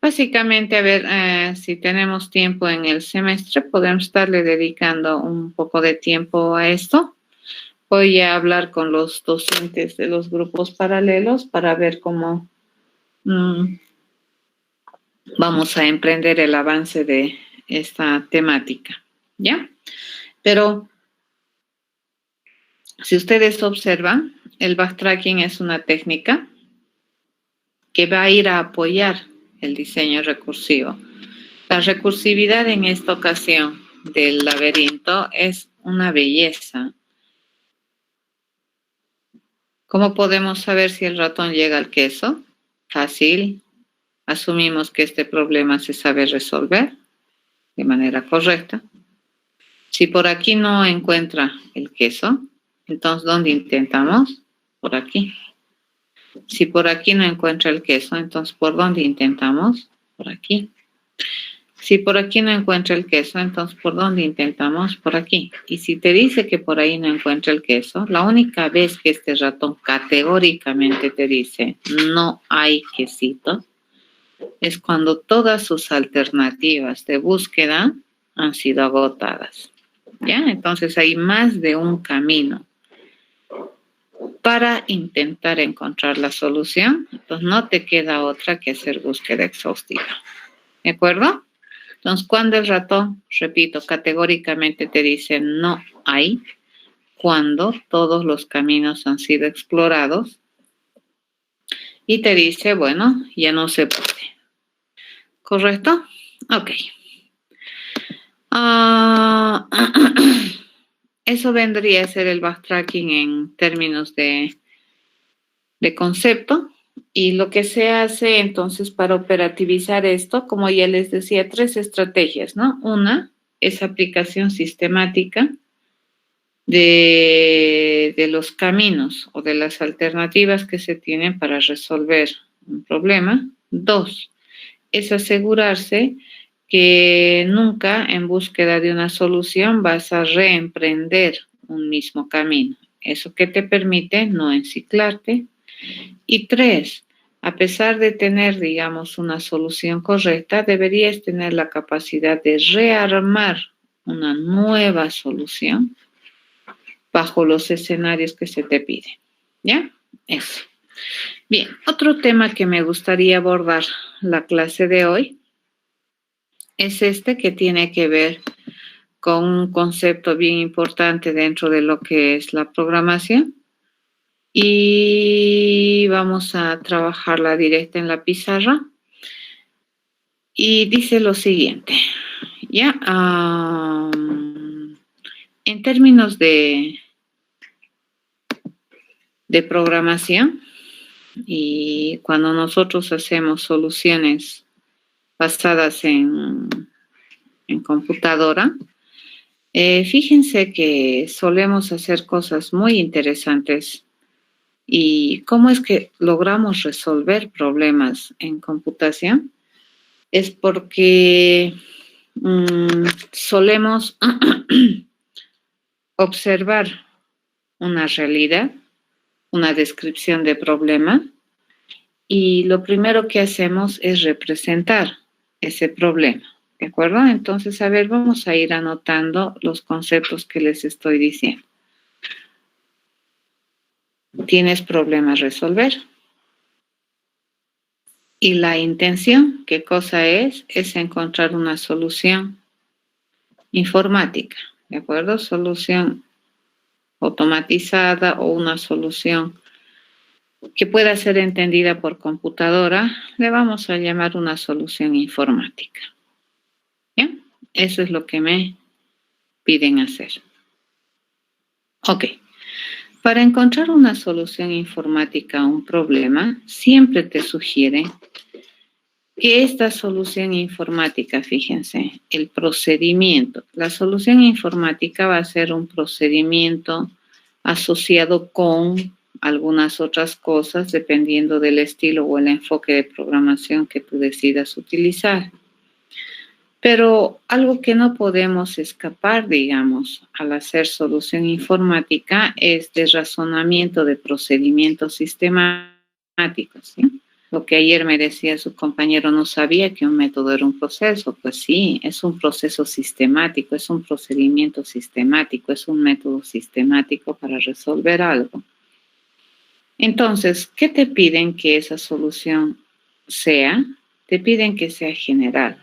Básicamente, a ver, si tenemos tiempo en el semestre, podemos estarle dedicando un poco de tiempo a esto. Voy a hablar con los docentes de los grupos paralelos para ver cómo vamos a emprender el avance de esta temática, ¿ya? Pero si ustedes observan, el backtracking es una técnica que va a ir a apoyar el diseño recursivo. La recursividad en esta ocasión del laberinto es una belleza. ¿Cómo podemos saber si el ratón llega al queso? Fácil. Asumimos que este problema se sabe resolver de manera correcta. Si por aquí no encuentra el queso, entonces ¿dónde intentamos? Por aquí. Si por aquí no encuentra el queso, entonces ¿por dónde intentamos? Por aquí. Si por aquí no encuentra el queso, entonces ¿por dónde intentamos? Por aquí. Y si te dice que por ahí no encuentra el queso, la única vez que este ratón categóricamente te dice no hay quesito, es cuando todas sus alternativas de búsqueda han sido agotadas. ¿Ya? Entonces hay más de un camino para intentar encontrar la solución. Entonces no te queda otra que hacer búsqueda exhaustiva. ¿De acuerdo? Entonces, cuando el ratón, repito, categóricamente te dice no hay, cuando todos los caminos han sido explorados y te dice, bueno, ya no se puede. ¿Correcto? Ok. Eso vendría a ser el backtracking en términos de concepto. Y lo que se hace entonces para operativizar esto, como ya les decía, 3 estrategias, ¿no? Una es aplicación sistemática de los caminos o de las alternativas que se tienen para resolver un problema. 2 es asegurarse que nunca en búsqueda de una solución vas a reemprender un mismo camino. Eso que te permite no enciclarte. Y 3, a pesar de tener, digamos, una solución correcta, deberías tener la capacidad de rearmar una nueva solución bajo los escenarios que se te piden. ¿Ya? Eso. Bien, otro tema que me gustaría abordar la clase de hoy es este que tiene que ver con un concepto bien importante dentro de lo que es la programación. Y vamos a trabajarla directa en la pizarra. Y dice lo siguiente, ¿ya? En términos de programación, y cuando nosotros hacemos soluciones basadas en computadora, fíjense que solemos hacer cosas muy interesantes. ¿Y cómo es que logramos resolver problemas en computación? Es porque solemos observar una realidad, una descripción de problema, y lo primero que hacemos es representar ese problema, ¿de acuerdo? Entonces, a ver, vamos a ir anotando los conceptos que les estoy diciendo. ¿Tienes problemas a resolver? Y la intención, ¿qué cosa es? Es encontrar una solución informática, ¿de acuerdo? Solución automatizada o una solución que pueda ser entendida por computadora, le vamos a llamar una solución informática. ¿Bien? Eso es lo que me piden hacer. Ok. Para encontrar una solución informática a un problema, siempre te sugiere que esta solución informática, fíjense, el procedimiento, la solución informática va a ser un procedimiento asociado con algunas otras cosas dependiendo del estilo o el enfoque de programación que tú decidas utilizar. Pero algo que no podemos escapar, digamos, al hacer solución informática es de razonamiento de procedimientos sistemáticos, ¿sí? Lo que ayer me decía su compañero, no sabía que un método era un proceso. Pues sí, es un proceso sistemático, es un procedimiento sistemático, es un método sistemático para resolver algo. Entonces, ¿qué te piden que esa solución sea? Te piden que sea general.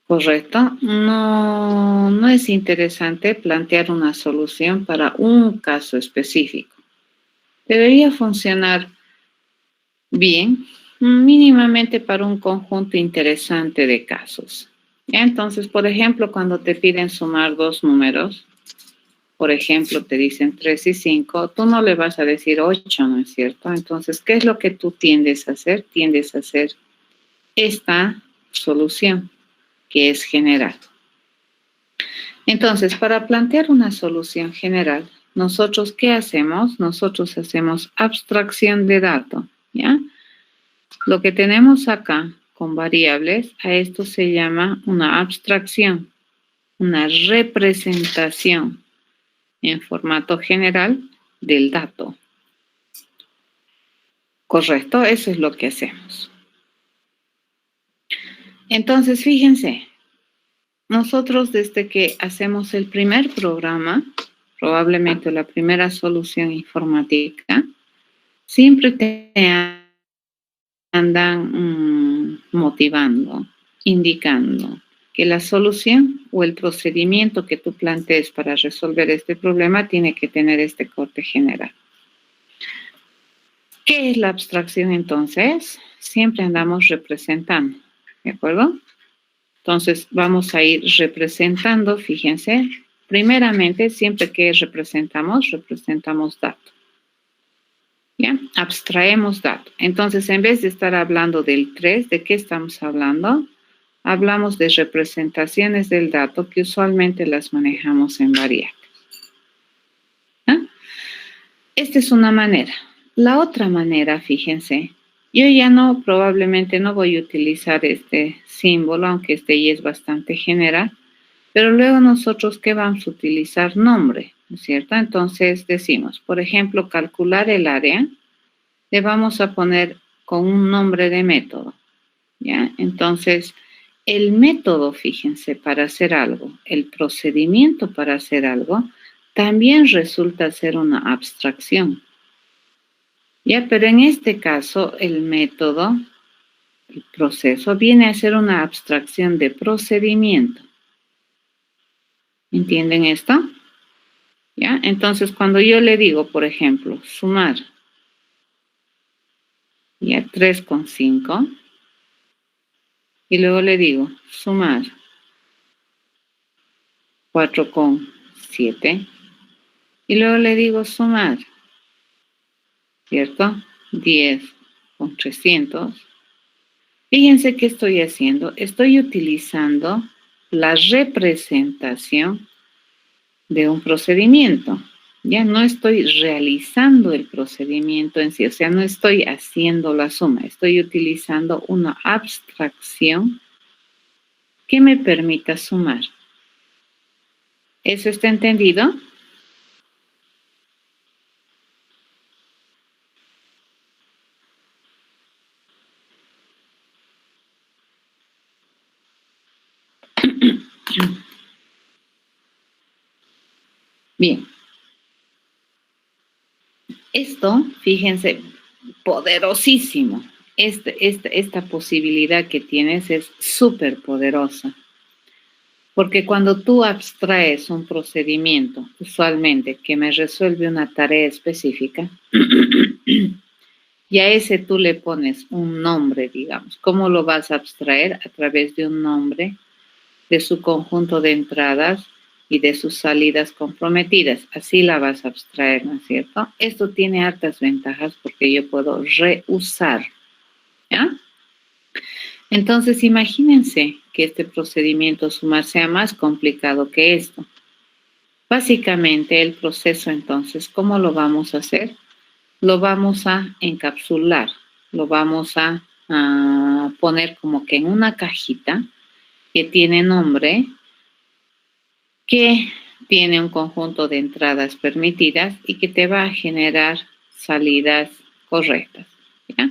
¿Correcto? No es interesante plantear una solución para un caso específico. Debería funcionar bien, mínimamente para un conjunto interesante de casos. Entonces, por ejemplo, cuando te piden sumar dos números, por ejemplo, te dicen 3 y 5, tú no le vas a decir 8, ¿no es cierto? Entonces, ¿qué es lo que tú tiendes a hacer? Tiendes a hacer esta solución, que es general. Entonces, para plantear una solución general, ¿nosotros qué hacemos? Nosotros hacemos abstracción de dato, ¿ya? Lo que tenemos acá con variables, a esto se llama una abstracción, una representación en formato general del dato. ¿Correcto? Eso es lo que hacemos. Entonces, fíjense, nosotros desde que hacemos el primer programa, probablemente la primera solución informática, siempre te andan motivando, indicando que la solución o el procedimiento que tú plantees para resolver este problema tiene que tener este corte general. ¿Qué es la abstracción entonces? Siempre andamos representando, ¿de acuerdo? Entonces vamos a ir representando, fíjense, primeramente siempre que representamos dato. ¿Ya? Abstraemos dato. Entonces, en vez de estar hablando del 3, ¿de qué estamos hablando? Hablamos de representaciones del dato que usualmente las manejamos en variables. ¿Ah? Esta es una manera. La otra manera, fíjense, yo ya probablemente no voy a utilizar este símbolo, aunque este ya es bastante general, pero luego nosotros, ¿qué vamos a utilizar? Nombre, ¿no es cierto? Entonces decimos, por ejemplo, calcular el área, le vamos a poner con un nombre de método, ¿ya? Entonces, el método, fíjense, para hacer algo, el procedimiento para hacer algo, también resulta ser una abstracción, ¿ya? Pero en este caso, el método, el proceso, viene a ser una abstracción de procedimiento. ¿Entienden esto? ¿Ya? Entonces, cuando yo le digo, por ejemplo, sumar, ya 3,5, y luego le digo sumar 4,7, y luego le digo sumar, ¿cierto? 10,300. Fíjense qué estoy haciendo. Estoy utilizando la representación de un procedimiento. Ya no estoy realizando el procedimiento en sí, o sea, no estoy haciendo la suma, estoy utilizando una abstracción que me permita sumar. ¿Eso está entendido? Bien. Esto, fíjense, poderosísimo. Esta posibilidad que tienes es súper poderosa. Porque cuando tú abstraes un procedimiento, usualmente, que me resuelve una tarea específica, y a ese tú le pones un nombre, digamos. ¿Cómo lo vas a abstraer? A través de un nombre, de su conjunto de entradas y de sus salidas comprometidas. Así la vas a abstraer, ¿no es cierto? Esto tiene hartas ventajas porque yo puedo reusar, ¿ya? Entonces, imagínense que este procedimiento sumar sea más complicado que esto. Básicamente, el proceso, entonces, ¿cómo lo vamos a hacer? Lo vamos a encapsular, lo vamos a poner como que en una cajita que tiene nombre, que tiene un conjunto de entradas permitidas y que te va a generar salidas correctas, ¿ya?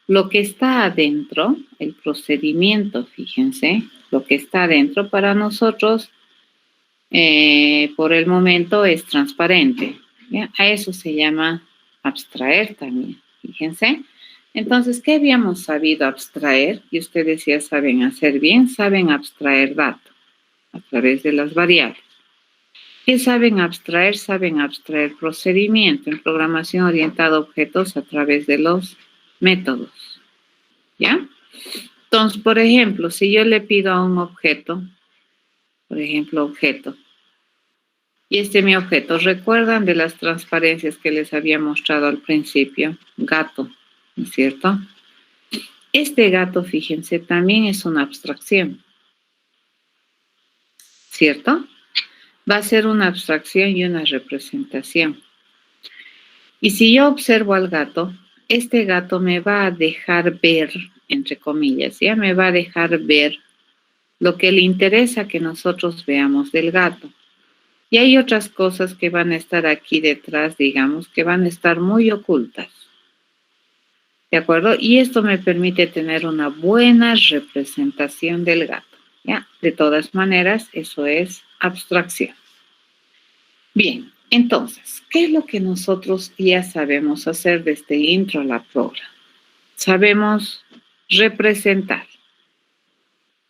Lo que está adentro, el procedimiento, fíjense, lo que está adentro para nosotros por el momento es transparente, ¿ya? A eso se llama abstraer también, fíjense. Entonces, ¿qué habíamos sabido abstraer? Y ustedes ya saben hacer bien, saben abstraer datos a través de las variables. ¿Qué saben abstraer? Saben abstraer procedimiento en programación orientada a objetos a través de los métodos, ¿ya? Entonces, por ejemplo, si yo le pido a un objeto, por ejemplo, objeto, y este es mi objeto, ¿recuerdan de las transparencias que les había mostrado al principio? Gato, ¿no es cierto? Este gato, fíjense, también es una abstracción, ¿cierto? Va a ser una abstracción y una representación. Y si yo observo al gato, este gato me va a dejar ver, entre comillas, ya me va a dejar ver lo que le interesa que nosotros veamos del gato. Y hay otras cosas que van a estar aquí detrás, digamos, que van a estar muy ocultas. ¿De acuerdo? Y esto me permite tener una buena representación del gato. ¿Ya? De todas maneras, eso es abstracción. Bien, entonces, ¿qué es lo que nosotros ya sabemos hacer desde intro a la programa? Sabemos representar,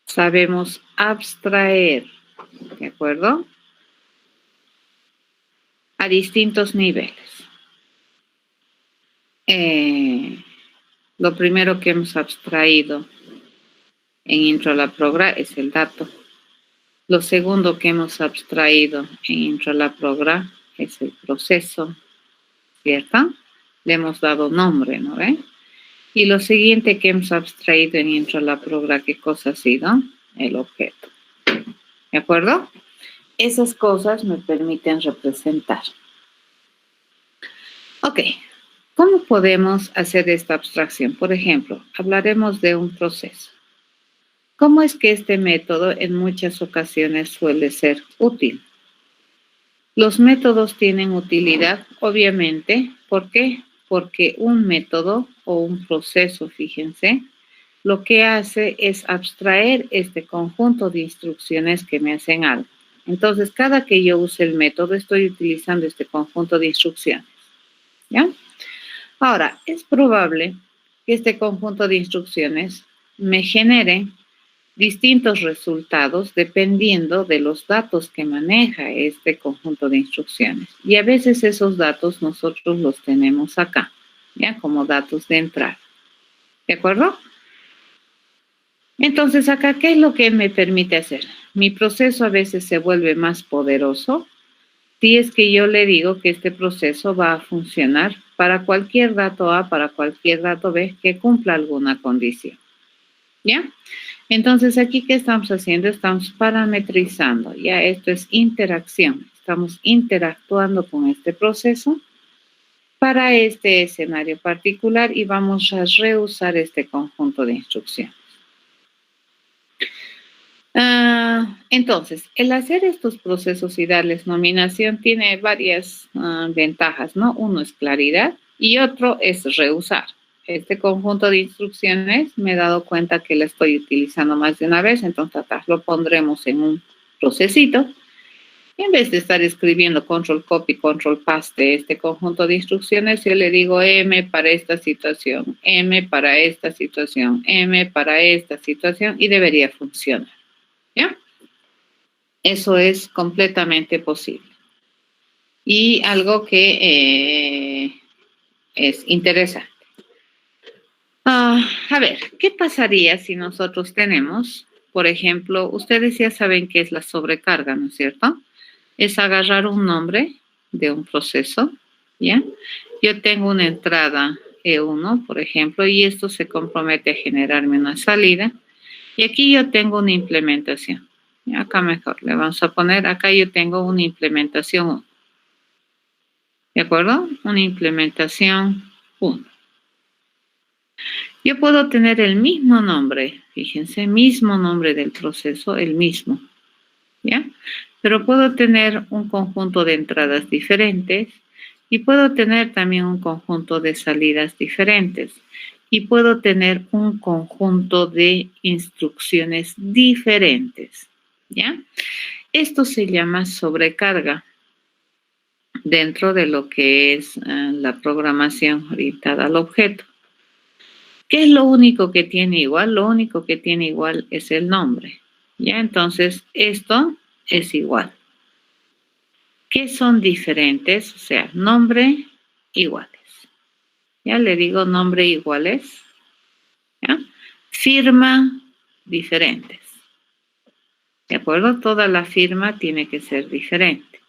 sabemos abstraer, ¿de acuerdo? A distintos niveles. Lo primero que hemos abstraído en intro a la programa es el dato. Lo segundo que hemos abstraído en intro a la programa es el proceso, ¿cierto? Le hemos dado nombre, ¿no ve? Y lo siguiente que hemos abstraído en intro a la programa, ¿qué cosa ha sido? El objeto. ¿De acuerdo? Esas cosas me permiten representar. Ok, ¿cómo podemos hacer esta abstracción? Por ejemplo, hablaremos de un proceso. ¿Cómo es que este método en muchas ocasiones suele ser útil? Los métodos tienen utilidad, obviamente. ¿Por qué? Porque un método o un proceso, fíjense, lo que hace es abstraer este conjunto de instrucciones que me hacen algo. Entonces, cada que yo use el método, estoy utilizando este conjunto de instrucciones, ¿ya? Ahora, es probable que este conjunto de instrucciones me genere distintos resultados dependiendo de los datos que maneja este conjunto de instrucciones. Y a veces esos datos nosotros los tenemos acá, ¿ya? Como datos de entrada. ¿De acuerdo? Entonces, acá, ¿qué es lo que me permite hacer? Mi proceso a veces se vuelve más poderoso si es que yo le digo que este proceso va a funcionar para cualquier dato A, para cualquier dato B que cumpla alguna condición. ¿Ya? Entonces, aquí, ¿qué estamos haciendo? Estamos parametrizando, ¿ya? Esto es interacción. Estamos interactuando con este proceso para este escenario particular y vamos a reusar este conjunto de instrucciones. Entonces, el hacer estos procesos y darles nominación tiene varias ventajas, ¿no? Uno es claridad y otro es reusar. Este conjunto de instrucciones me he dado cuenta que la estoy utilizando más de una vez, entonces acá lo pondremos en un procesito. Y en vez de estar escribiendo control copy, control paste de este conjunto de instrucciones, yo le digo M para esta situación, M para esta situación, M para esta situación y debería funcionar. ¿Ya? Eso es completamente posible. Y algo que es interesante. A ver, ¿qué pasaría si nosotros tenemos, por ejemplo, ustedes ya saben qué es la sobrecarga, ¿no es cierto? Es agarrar un nombre de un proceso, ¿ya? Yo tengo una entrada E1, por ejemplo, y esto se compromete a generarme una salida. Y aquí yo tengo una implementación. Y acá mejor, le vamos a poner, acá yo tengo una implementación 1. ¿De acuerdo? Una implementación 1. Yo puedo tener el mismo nombre, fíjense, mismo nombre del proceso, el mismo, ¿ya? Pero puedo tener un conjunto de entradas diferentes y puedo tener también un conjunto de salidas diferentes y puedo tener un conjunto de instrucciones diferentes, ¿ya? Esto se llama sobrecarga dentro de lo que es la programación orientada al objeto. ¿Qué es lo único que tiene igual? Lo único que tiene igual es el nombre, ¿ya? Entonces, esto es igual. ¿Qué son diferentes? O sea, nombre iguales. Ya le digo nombre iguales. ¿Ya? Firma diferentes. ¿De acuerdo? Toda la firma tiene que ser diferente.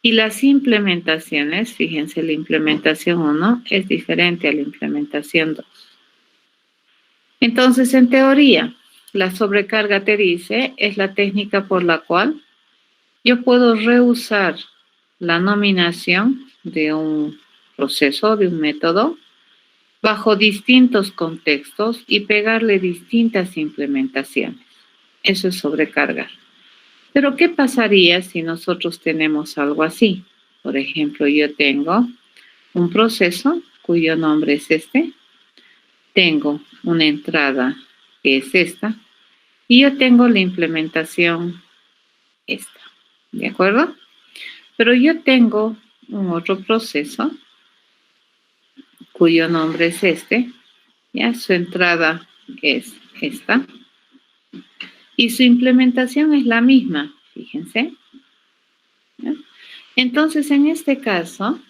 Y las implementaciones, fíjense, la implementación 1 es diferente a la implementación 2. Entonces, en teoría, la sobrecarga te dice, es la técnica por la cual yo puedo reusar la nominación de un proceso, de un método, bajo distintos contextos y pegarle distintas implementaciones. Eso es sobrecargar. Pero, ¿qué pasaría si nosotros tenemos algo así? Por ejemplo, yo tengo un proceso cuyo nombre es este, tengo una entrada que es esta, y yo tengo la implementación esta, ¿de acuerdo? Pero yo tengo un otro proceso cuyo nombre es este, ya su entrada es esta, y su implementación es la misma, fíjense. ¿Ya? Entonces, en este caso,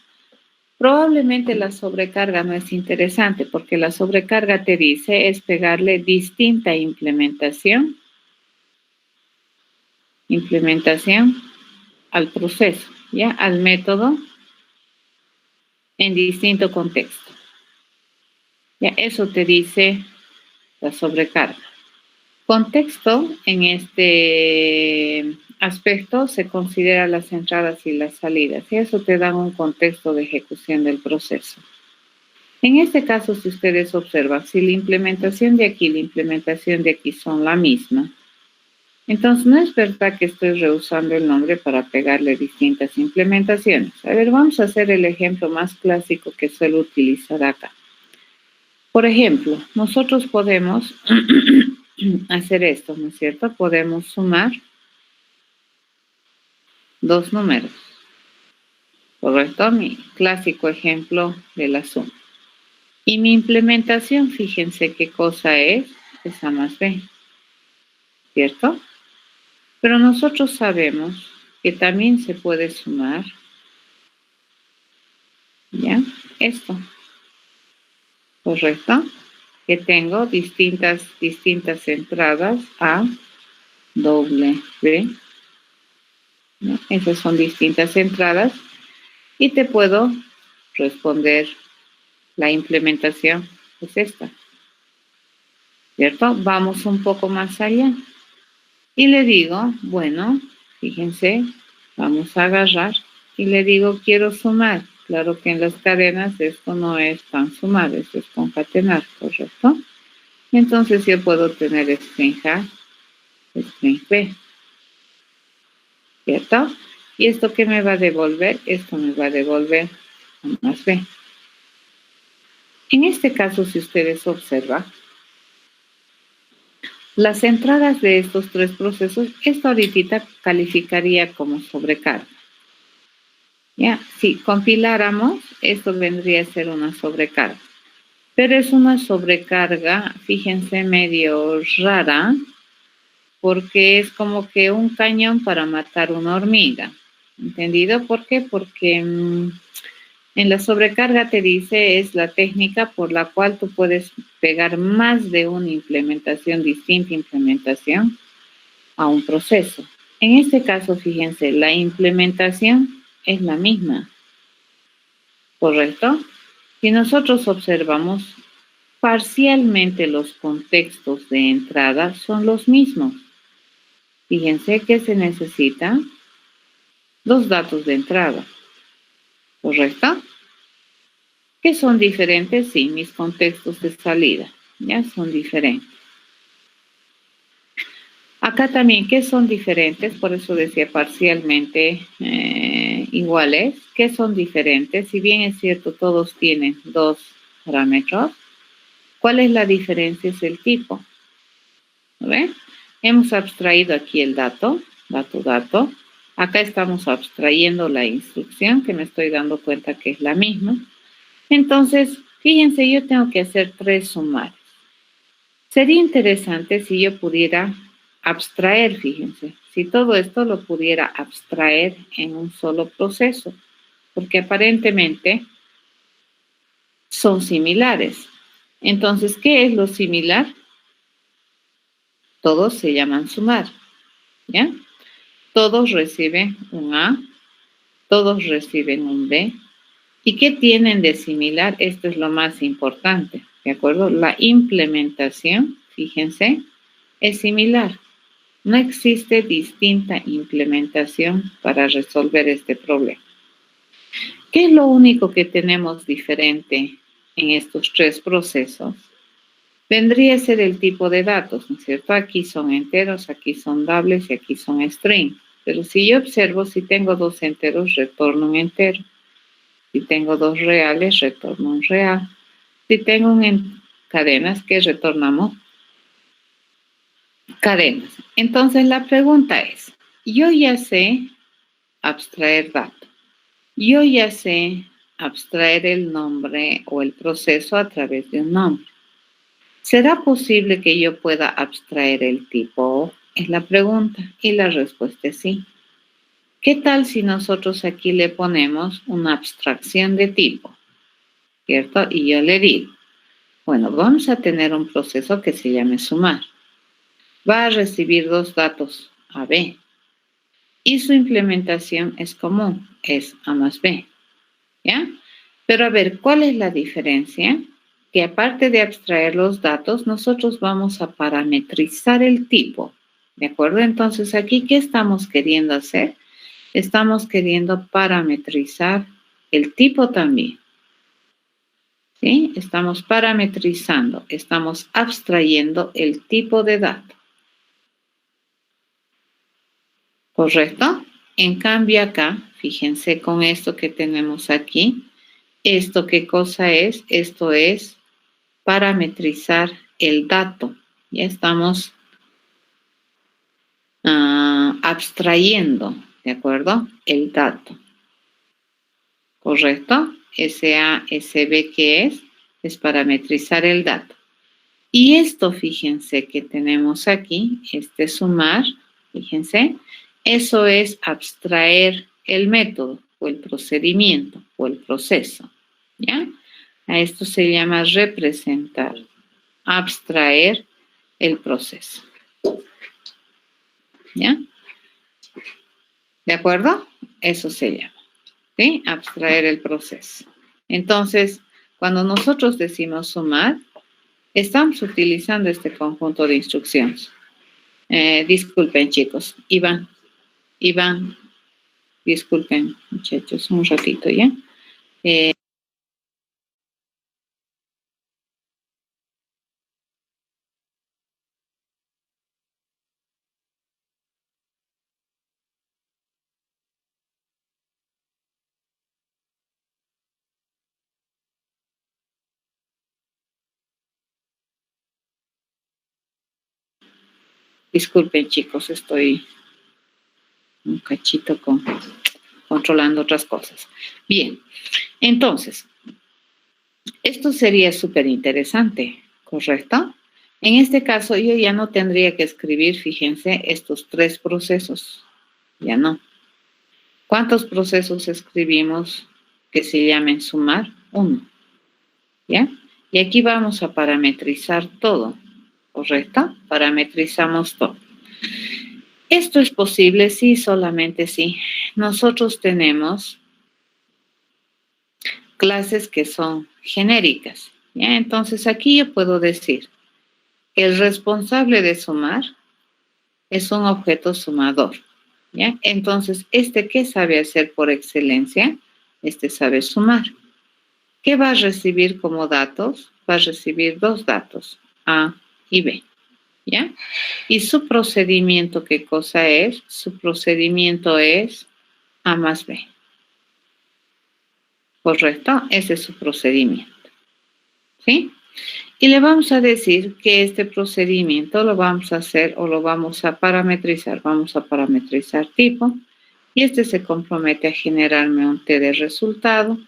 probablemente la sobrecarga no es interesante porque la sobrecarga te dice es pegarle distinta implementación al proceso, ¿ya? Al método en distinto contexto. Ya, eso te dice la sobrecarga. Contexto en este aspecto se considera las entradas y las salidas y eso te da un contexto de ejecución del proceso. En este caso, si ustedes observan, si la implementación de aquí y la implementación de aquí son la misma, entonces no es verdad que estoy rehusando el nombre para pegarle distintas implementaciones. A ver, vamos a hacer el ejemplo más clásico que suelo utilizar acá. Por ejemplo, nosotros podemos hacer esto, ¿no es cierto? Podemos sumar dos números, ¿correcto? Mi clásico ejemplo de la suma. Y mi implementación, fíjense qué cosa es A más B, ¿cierto? Pero nosotros sabemos que también se puede sumar, ¿ya? Esto, ¿correcto? Que tengo distintas entradas A, doble B, ¿no? Esas son distintas entradas y te puedo responder la implementación es esta. ¿cierto? Vamos un poco más allá. Y le digo, bueno, fíjense, vamos a agarrar y le digo, quiero sumar. Claro que en las cadenas esto no es tan sumar, esto es concatenar, ¿correcto? Entonces yo puedo tener string A, string B, ¿cierto? ¿Y esto qué me va a devolver? Esto me va a devolver A más B. En este caso, si ustedes observan, las entradas de estos tres procesos, esto ahorita calificaría como sobrecarga. ¿Ya? Si compiláramos, esto vendría a ser una sobrecarga. Pero es una sobrecarga, fíjense, medio rara, porque es como que un cañón para matar una hormiga. ¿Entendido? ¿Por qué? Porque en la sobrecarga te dice es la técnica por la cual tú puedes pegar más de una implementación, distinta implementación, a un proceso. En este caso, fíjense, la implementación es la misma, ¿correcto? Si nosotros observamos, parcialmente los contextos de entrada son los mismos. Fíjense que se necesitan los datos de entrada, ¿correcto? Que son diferentes, sí, mis contextos de salida, ya son diferentes. Acá también, ¿qué son diferentes? Por eso decía parcialmente iguales. ¿Qué son diferentes? Si bien es cierto, todos tienen dos parámetros, ¿cuál es la diferencia? Es el tipo. ¿Ven? Hemos abstraído aquí el dato. Acá estamos abstrayendo la instrucción, que me estoy dando cuenta que es la misma. Entonces, fíjense, yo tengo que hacer 3 sumarios. Sería interesante si yo pudiera abstraer, fíjense, si todo esto lo pudiera abstraer en un solo proceso, porque aparentemente son similares. Entonces, ¿qué es lo similar? Todos se llaman sumar, ¿ya? Todos reciben un A, todos reciben un B. ¿Y qué tienen de similar? Esto es lo más importante, ¿de acuerdo? La implementación, fíjense, es similar. No existe distinta implementación para resolver este problema. ¿Qué es lo único que tenemos diferente en estos tres procesos? Vendría a ser el tipo de datos, ¿no es cierto? Aquí son enteros, aquí son dobles y aquí son string. Pero si yo observo, si tengo dos enteros, retorno un entero. Si tengo dos reales, retorno un real. Si tengo cadenas, ¿qué retornamos? Cadenas. Entonces la pregunta es, yo ya sé abstraer datos. Yo ya sé abstraer el nombre o el proceso a través de un nombre. ¿Será posible que yo pueda abstraer el tipo? Es la pregunta y la respuesta es sí. ¿Qué tal si nosotros aquí le ponemos una abstracción de tipo? ¿Cierto? Y yo le digo, bueno, vamos a tener un proceso que se llame sumar. Va a recibir dos datos, A, B. Y su implementación es común, es A más B. ¿Ya? Pero a ver, ¿cuál es la diferencia? Que aparte de abstraer los datos, nosotros vamos a parametrizar el tipo. ¿De acuerdo? Entonces, aquí, ¿qué estamos queriendo hacer? Estamos queriendo parametrizar el tipo también. ¿Sí? Estamos parametrizando, estamos abstrayendo el tipo de dato. ¿Correcto? En cambio acá, fíjense con esto que tenemos aquí, ¿esto qué cosa es? Esto es parametrizar el dato. Ya estamos abstrayendo, ¿de acuerdo? El dato. ¿Correcto? SA, SB, ¿qué es? Es parametrizar el dato. Y esto, fíjense que tenemos aquí, este sumar, fíjense, eso es abstraer el método o el procedimiento o el proceso, ¿ya? A esto se llama representar, abstraer el proceso, ¿ya? ¿De acuerdo? Eso se llama, ¿sí? Abstraer el proceso. Entonces, cuando nosotros decimos sumar, Estamos utilizando este conjunto de instrucciones. Disculpen, chicos. Iván, disculpen, muchachos, un ratito, ¿ya? Disculpen, chicos, estoy un cachito controlando otras cosas. Bien, entonces, esto sería súper interesante, ¿correcto? En este caso, yo ya no tendría que escribir, fíjense, estos 3 procesos. Ya no. ¿Cuántos procesos escribimos que se llamen sumar? 1. ¿Ya? Y aquí vamos a parametrizar todo, ¿correcto? Parametrizamos todo. Esto es posible, sí, solamente sí. Nosotros tenemos clases que son genéricas, ¿ya? Entonces aquí yo puedo decir, el responsable de sumar es un objeto sumador, ¿ya? Entonces, ¿qué sabe hacer por excelencia? Sabe sumar. ¿Qué va a recibir como datos? Va a recibir 2 datos, A y B, ¿ya? ¿Y su procedimiento qué cosa es? Su procedimiento es A más B. ¿Correcto? Ese es su procedimiento, ¿sí? Y le vamos a decir que este procedimiento lo vamos a hacer o lo vamos a parametrizar. Vamos a parametrizar tipo y se compromete a generarme un T de resultado.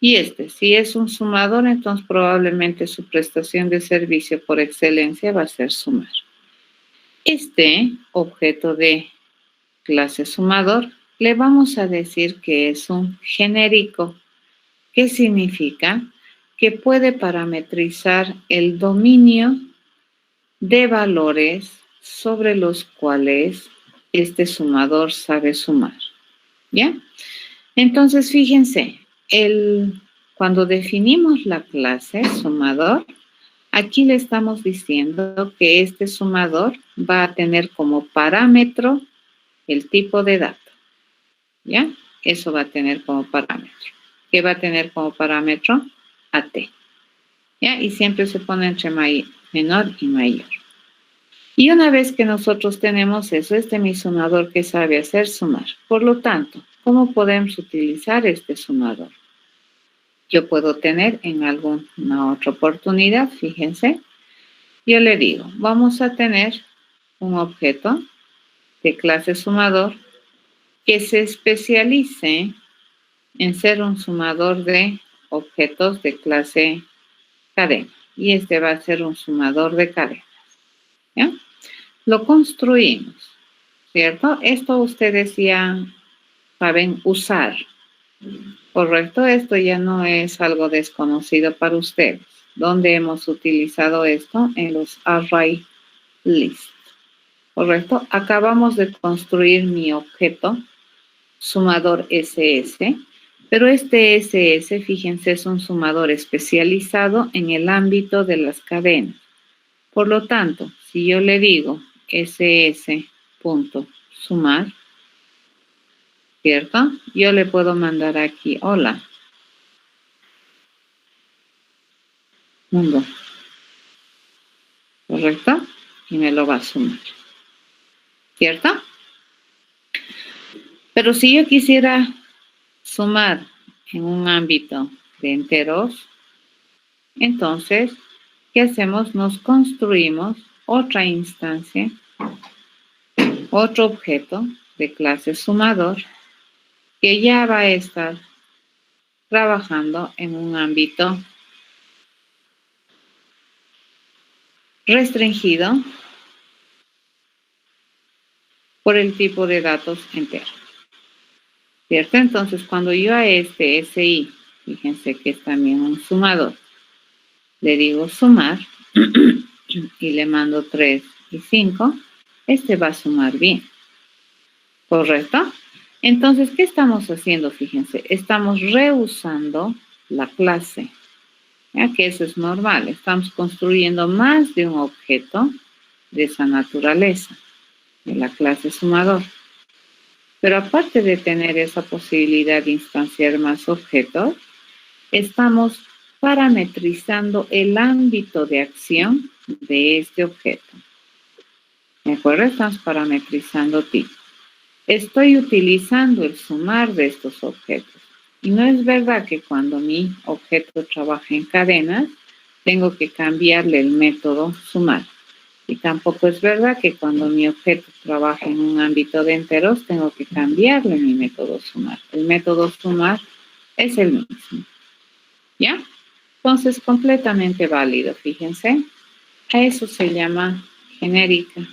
Y si es un sumador, entonces probablemente su prestación de servicio por excelencia va a ser sumar. Este objeto de clase sumador le vamos a decir que es un genérico. ¿Qué significa? Que puede parametrizar el dominio de valores sobre los cuales este sumador sabe sumar, ¿ya? Entonces, fíjense, cuando definimos la clase sumador, aquí le estamos diciendo que este sumador va a tener como parámetro el tipo de dato, ¿ya? Eso va a tener como parámetro. ¿Qué va a tener como parámetro? AT, ¿ya? Y siempre se pone entre menor y mayor. Y una vez que nosotros tenemos eso, mi sumador que sabe hacer sumar. Por lo tanto, ¿cómo podemos utilizar este sumador? Yo puedo tener en alguna otra oportunidad, fíjense, yo le digo, vamos a tener un objeto de clase sumador que se especialice en ser un sumador de objetos de clase cadena. Y va a ser un sumador de cadenas, ¿ya? Lo construimos, ¿cierto? Esto ustedes ya saben usar, ¿correcto? Esto ya no es algo desconocido para ustedes. ¿Dónde hemos utilizado esto? En los array list, ¿correcto? Acabamos de construir mi objeto sumador SS, pero SS, fíjense, es un sumador especializado en el ámbito de las cadenas. Por lo tanto, si yo le digo ss.sumar, ¿cierto? Yo le puedo mandar aquí, hola, mundo, ¿correcto? Y me lo va a sumar, ¿cierto? Pero si yo quisiera sumar en un ámbito de enteros, entonces, ¿qué hacemos? Nos construimos otra instancia, otro objeto de clase sumador, que ya va a estar trabajando en un ámbito restringido por el tipo de datos entero, ¿cierto? Entonces, cuando yo a SI, fíjense que es también un sumador, le digo sumar y le mando 3 y 5, va a sumar bien, ¿correcto? Entonces, ¿qué estamos haciendo? Fíjense, estamos reusando la clase. ya que eso es normal. Estamos construyendo más de un objeto de esa naturaleza, de la clase sumador. Pero aparte de tener esa posibilidad de instanciar más objetos, estamos parametrizando el ámbito de acción de este objeto. ¿De acuerdo? Estamos parametrizando tipo. Estoy utilizando el sumar de estos objetos. Y no es verdad que cuando mi objeto trabaja en cadenas, tengo que cambiarle el método sumar. Y tampoco es verdad que cuando mi objeto trabaja en un ámbito de enteros, tengo que cambiarle mi método sumar. El método sumar es el mismo. ¿Ya? Entonces, completamente válido, fíjense. A eso se llama genérica.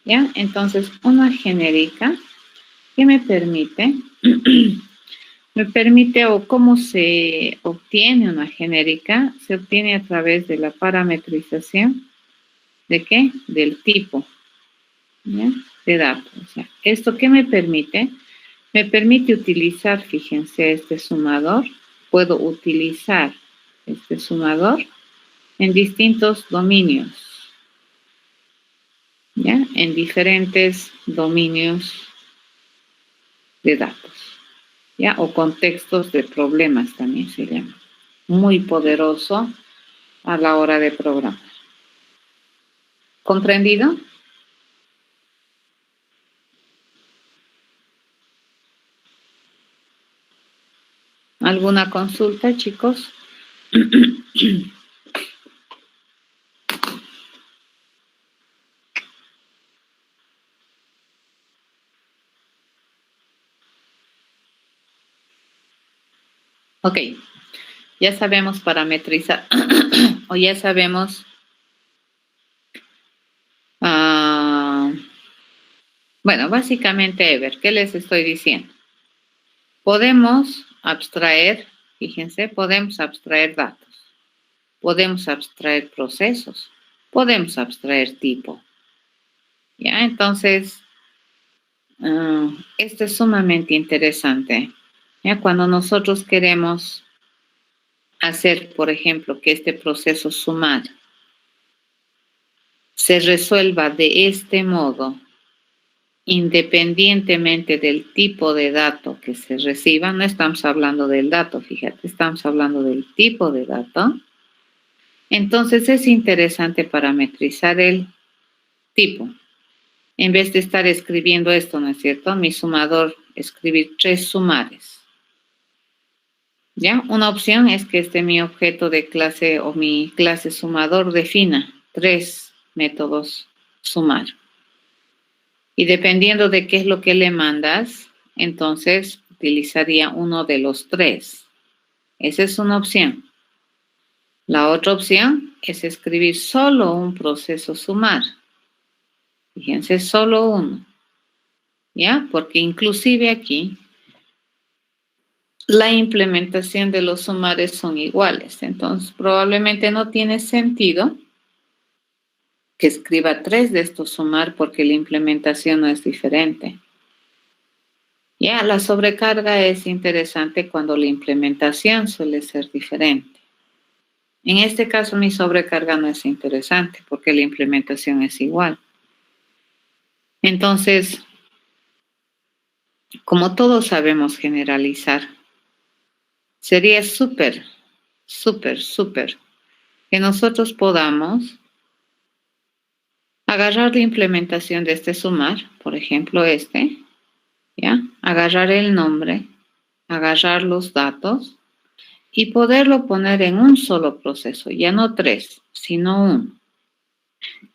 ¿Ya? Entonces, una genérica que me permite, o cómo se obtiene una genérica, se obtiene a través de la parametrización. ¿De qué? Del tipo, ¿ya? De datos. O sea, ¿esto qué me permite? Me permite utilizar, fíjense, este sumador. Puedo utilizar este sumador en distintos dominios, ¿ya? En diferentes dominios de datos, ¿ya? O contextos de problemas también se llama. Muy poderoso a la hora de programar. ¿Comprendido? ¿Alguna consulta, chicos? Ok, ya sabemos parametrizar o ya sabemos bueno, básicamente, Ever, ¿qué les estoy diciendo? Podemos abstraer, fíjense, podemos abstraer datos, podemos abstraer procesos, podemos abstraer tipo. ¿Ya? Entonces, esto es sumamente interesante. ¿Ya? Cuando nosotros queremos hacer, por ejemplo, que este proceso sumar se resuelva de este modo, independientemente del tipo de dato que se reciba, no estamos hablando del dato, fíjate, estamos hablando del tipo de dato. Entonces es interesante parametrizar el tipo. En vez de estar escribiendo esto, ¿no es cierto? Mi sumador, escribir 3 sumares. ¿Ya? Una opción es que mi objeto de clase o mi clase sumador defina 3 métodos sumar. Y dependiendo de qué es lo que le mandas, entonces utilizaría uno de los 3. Esa es una opción. La otra opción es escribir solo un proceso sumar. Fíjense, solo uno. ¿Ya? Porque inclusive aquí la implementación de los sumares son iguales. Entonces, probablemente no tiene sentido que escriba 3 de estos sumar porque la implementación no es diferente. Ya, la sobrecarga es interesante cuando la implementación suele ser diferente. En este caso, mi sobrecarga no es interesante porque la implementación es igual. Entonces, como todos sabemos generalizar, sería súper que nosotros podamos agarrar la implementación de este sumar, por ejemplo ¿ya? Agarrar el nombre, agarrar los datos y poderlo poner en un solo proceso, ya no 3, sino 1.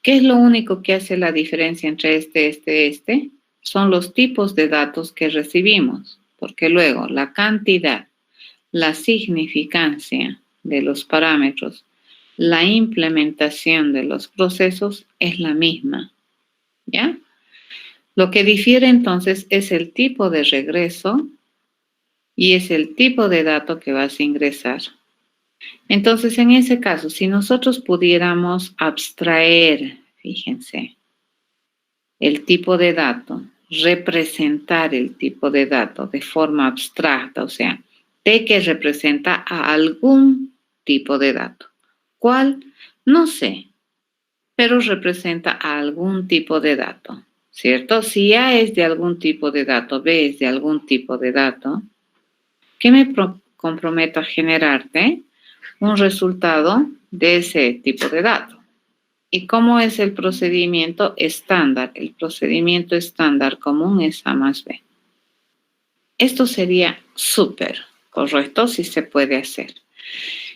¿Qué es lo único que hace la diferencia entre este? Son los tipos de datos que recibimos, porque luego la cantidad, la significancia de los parámetros, la implementación de los procesos es la misma, ¿ya? Lo que difiere entonces es el tipo de regreso y es el tipo de dato que vas a ingresar. Entonces, en ese caso, si nosotros pudiéramos abstraer, fíjense, el tipo de dato, representar el tipo de dato de forma abstracta, o sea, T que representa a algún tipo de dato. ¿Cuál? No sé, pero representa a algún tipo de dato, ¿cierto? Si A es de algún tipo de dato, B es de algún tipo de dato, ¿qué me comprometo a generarte? Un resultado de ese tipo de dato. ¿Y cómo es el procedimiento estándar? El procedimiento estándar común es A más B. Esto sería súper, ¿correcto? Si se puede hacer.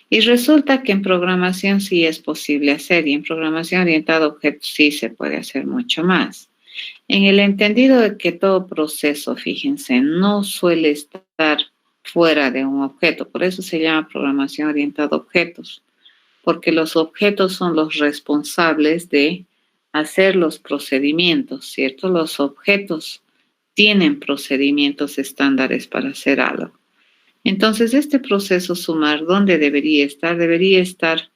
Y resulta que en programación sí es posible hacer, y en programación orientada a objetos sí se puede hacer mucho más. En el entendido de que todo proceso, fíjense, no suele estar fuera de un objeto, por eso se llama programación orientada a objetos, porque los objetos son los responsables de hacer los procedimientos, ¿cierto? Los objetos tienen procedimientos estándares para hacer algo. Entonces, este proceso sumar, ¿dónde debería estar? Debería estar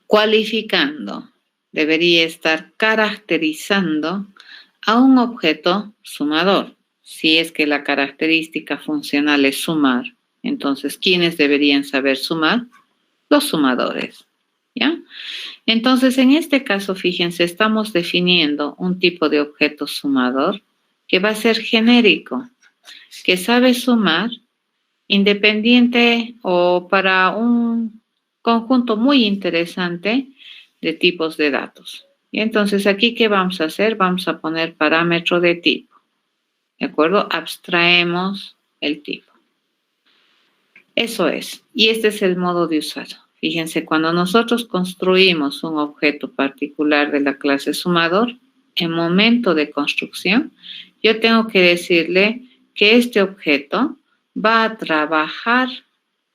cualificando, debería estar caracterizando a un objeto sumador. Si es que la característica funcional es sumar, entonces, ¿quiénes deberían saber sumar? Los sumadores, ¿ya? Entonces, en este caso, fíjense, estamos definiendo un tipo de objeto sumador que va a ser genérico, que sabe sumar independiente o para un conjunto muy interesante de tipos de datos. Y entonces, aquí, ¿qué vamos a hacer? Vamos a poner parámetro de tipo, ¿de acuerdo? Abstraemos el tipo. Eso es. Y este es el modo de usar. Fíjense, cuando nosotros construimos un objeto particular de la clase sumador, en momento de construcción, yo tengo que decirle que este objeto va a trabajar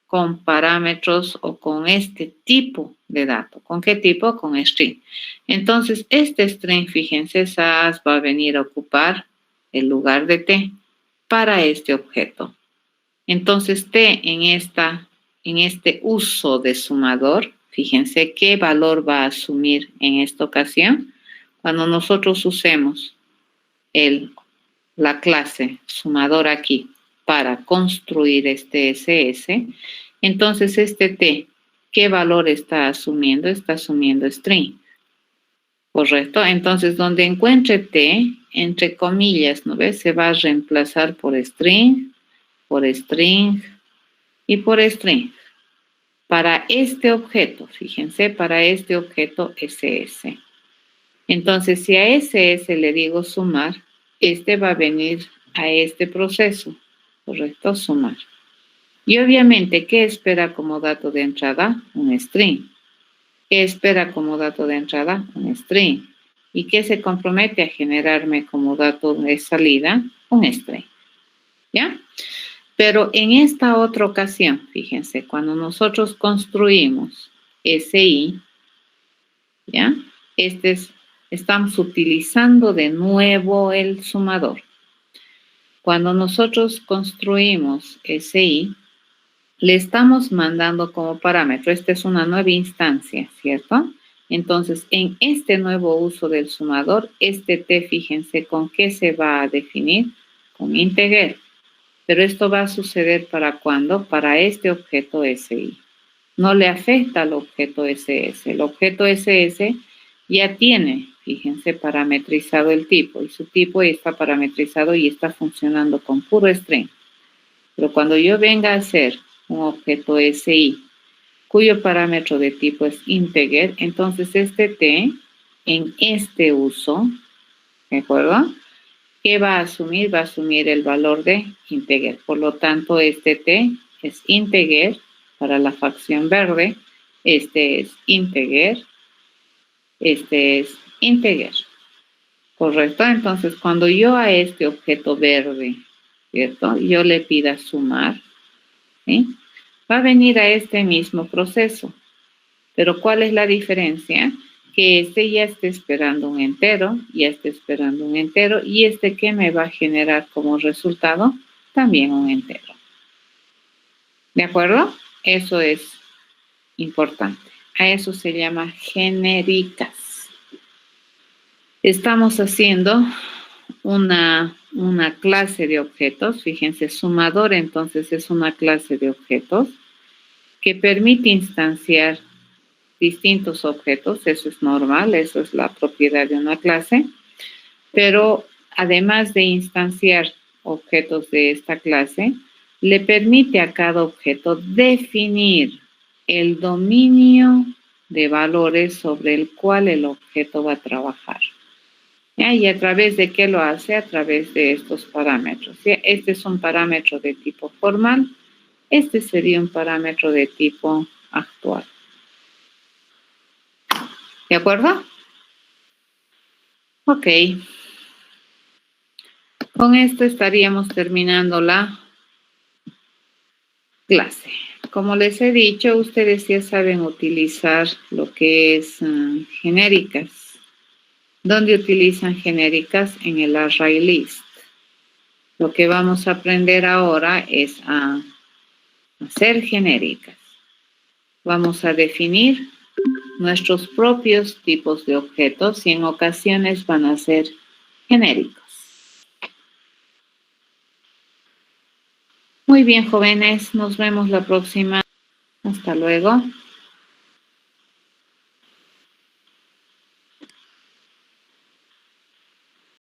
con parámetros o con este tipo de dato. ¿Con qué tipo? Con string. Entonces, este string, fíjense, SAS va a venir a ocupar el lugar de T para este objeto. Entonces, T en este uso de sumador, fíjense qué valor va a asumir en esta ocasión. Cuando nosotros usemos la clase sumador aquí para construir este SS, entonces este T, ¿qué valor está asumiendo? Está asumiendo string, ¿correcto? Entonces, donde encuentre T, entre comillas, ¿no ves? Se va a reemplazar por string y por string. Para este objeto, fíjense, para este objeto SS. Entonces, si a SS le digo sumar, este va a venir a este proceso, ¿correcto? Sumar. Y obviamente, ¿qué espera como dato de entrada? Un string. ¿Qué espera como dato de entrada? Un string. ¿Y qué se compromete a generarme como dato de salida? Un string. ¿Ya? Pero en esta otra ocasión, fíjense, cuando nosotros construimos SI, ¿ya? Estamos utilizando de nuevo el sumador. Cuando nosotros construimos SI, le estamos mandando como parámetro, esta es una nueva instancia, ¿cierto? Entonces, en este nuevo uso del sumador, este T, fíjense, ¿con qué se va a definir? Con integer. Pero esto va a suceder ¿para cuándo? Para este objeto SI. No le afecta al objeto SS. El objeto SS ya tiene, fíjense, parametrizado el tipo. Y su tipo está parametrizado y está funcionando con puro string. Pero cuando yo venga a hacer un objeto SI cuyo parámetro de tipo es integer, entonces este T en este uso, ¿de acuerdo? ¿Qué va a asumir? Va a asumir el valor de integer. Por lo tanto, este T es integer para la facción verde. Este es integer. Este es integer. ¿Correcto? Entonces, cuando yo a este objeto verde, ¿cierto? Yo le pida sumar, ¿sí? Va a venir a este mismo proceso. Pero ¿cuál es la diferencia? Que este ya esté esperando un entero, ya esté esperando un entero, y este que me va a generar como resultado también un entero. ¿De acuerdo? Eso es importante. A eso se llama genéricas. Estamos haciendo una clase de objetos. Fíjense, sumador entonces es una clase de objetos que permite instanciar distintos objetos. Eso es normal, eso es la propiedad de una clase. Pero además de instanciar objetos de esta clase, le permite a cada objeto definir el dominio de valores sobre el cual el objeto va a trabajar. ¿Ya? ¿Y a través de qué lo hace? A través de estos parámetros. ¿Ya? Este es un parámetro de tipo formal. Este sería un parámetro de tipo actual. ¿De acuerdo? Ok. Con esto estaríamos terminando la clase. Como les he dicho, ustedes ya saben utilizar lo que es genéricas. ¿Dónde utilizan genéricas? En el array list. Lo que vamos a aprender ahora es a hacer genéricas. Vamos a definir nuestros propios tipos de objetos y en ocasiones van a ser genéricos. Muy bien, jóvenes, nos vemos la próxima. Hasta luego.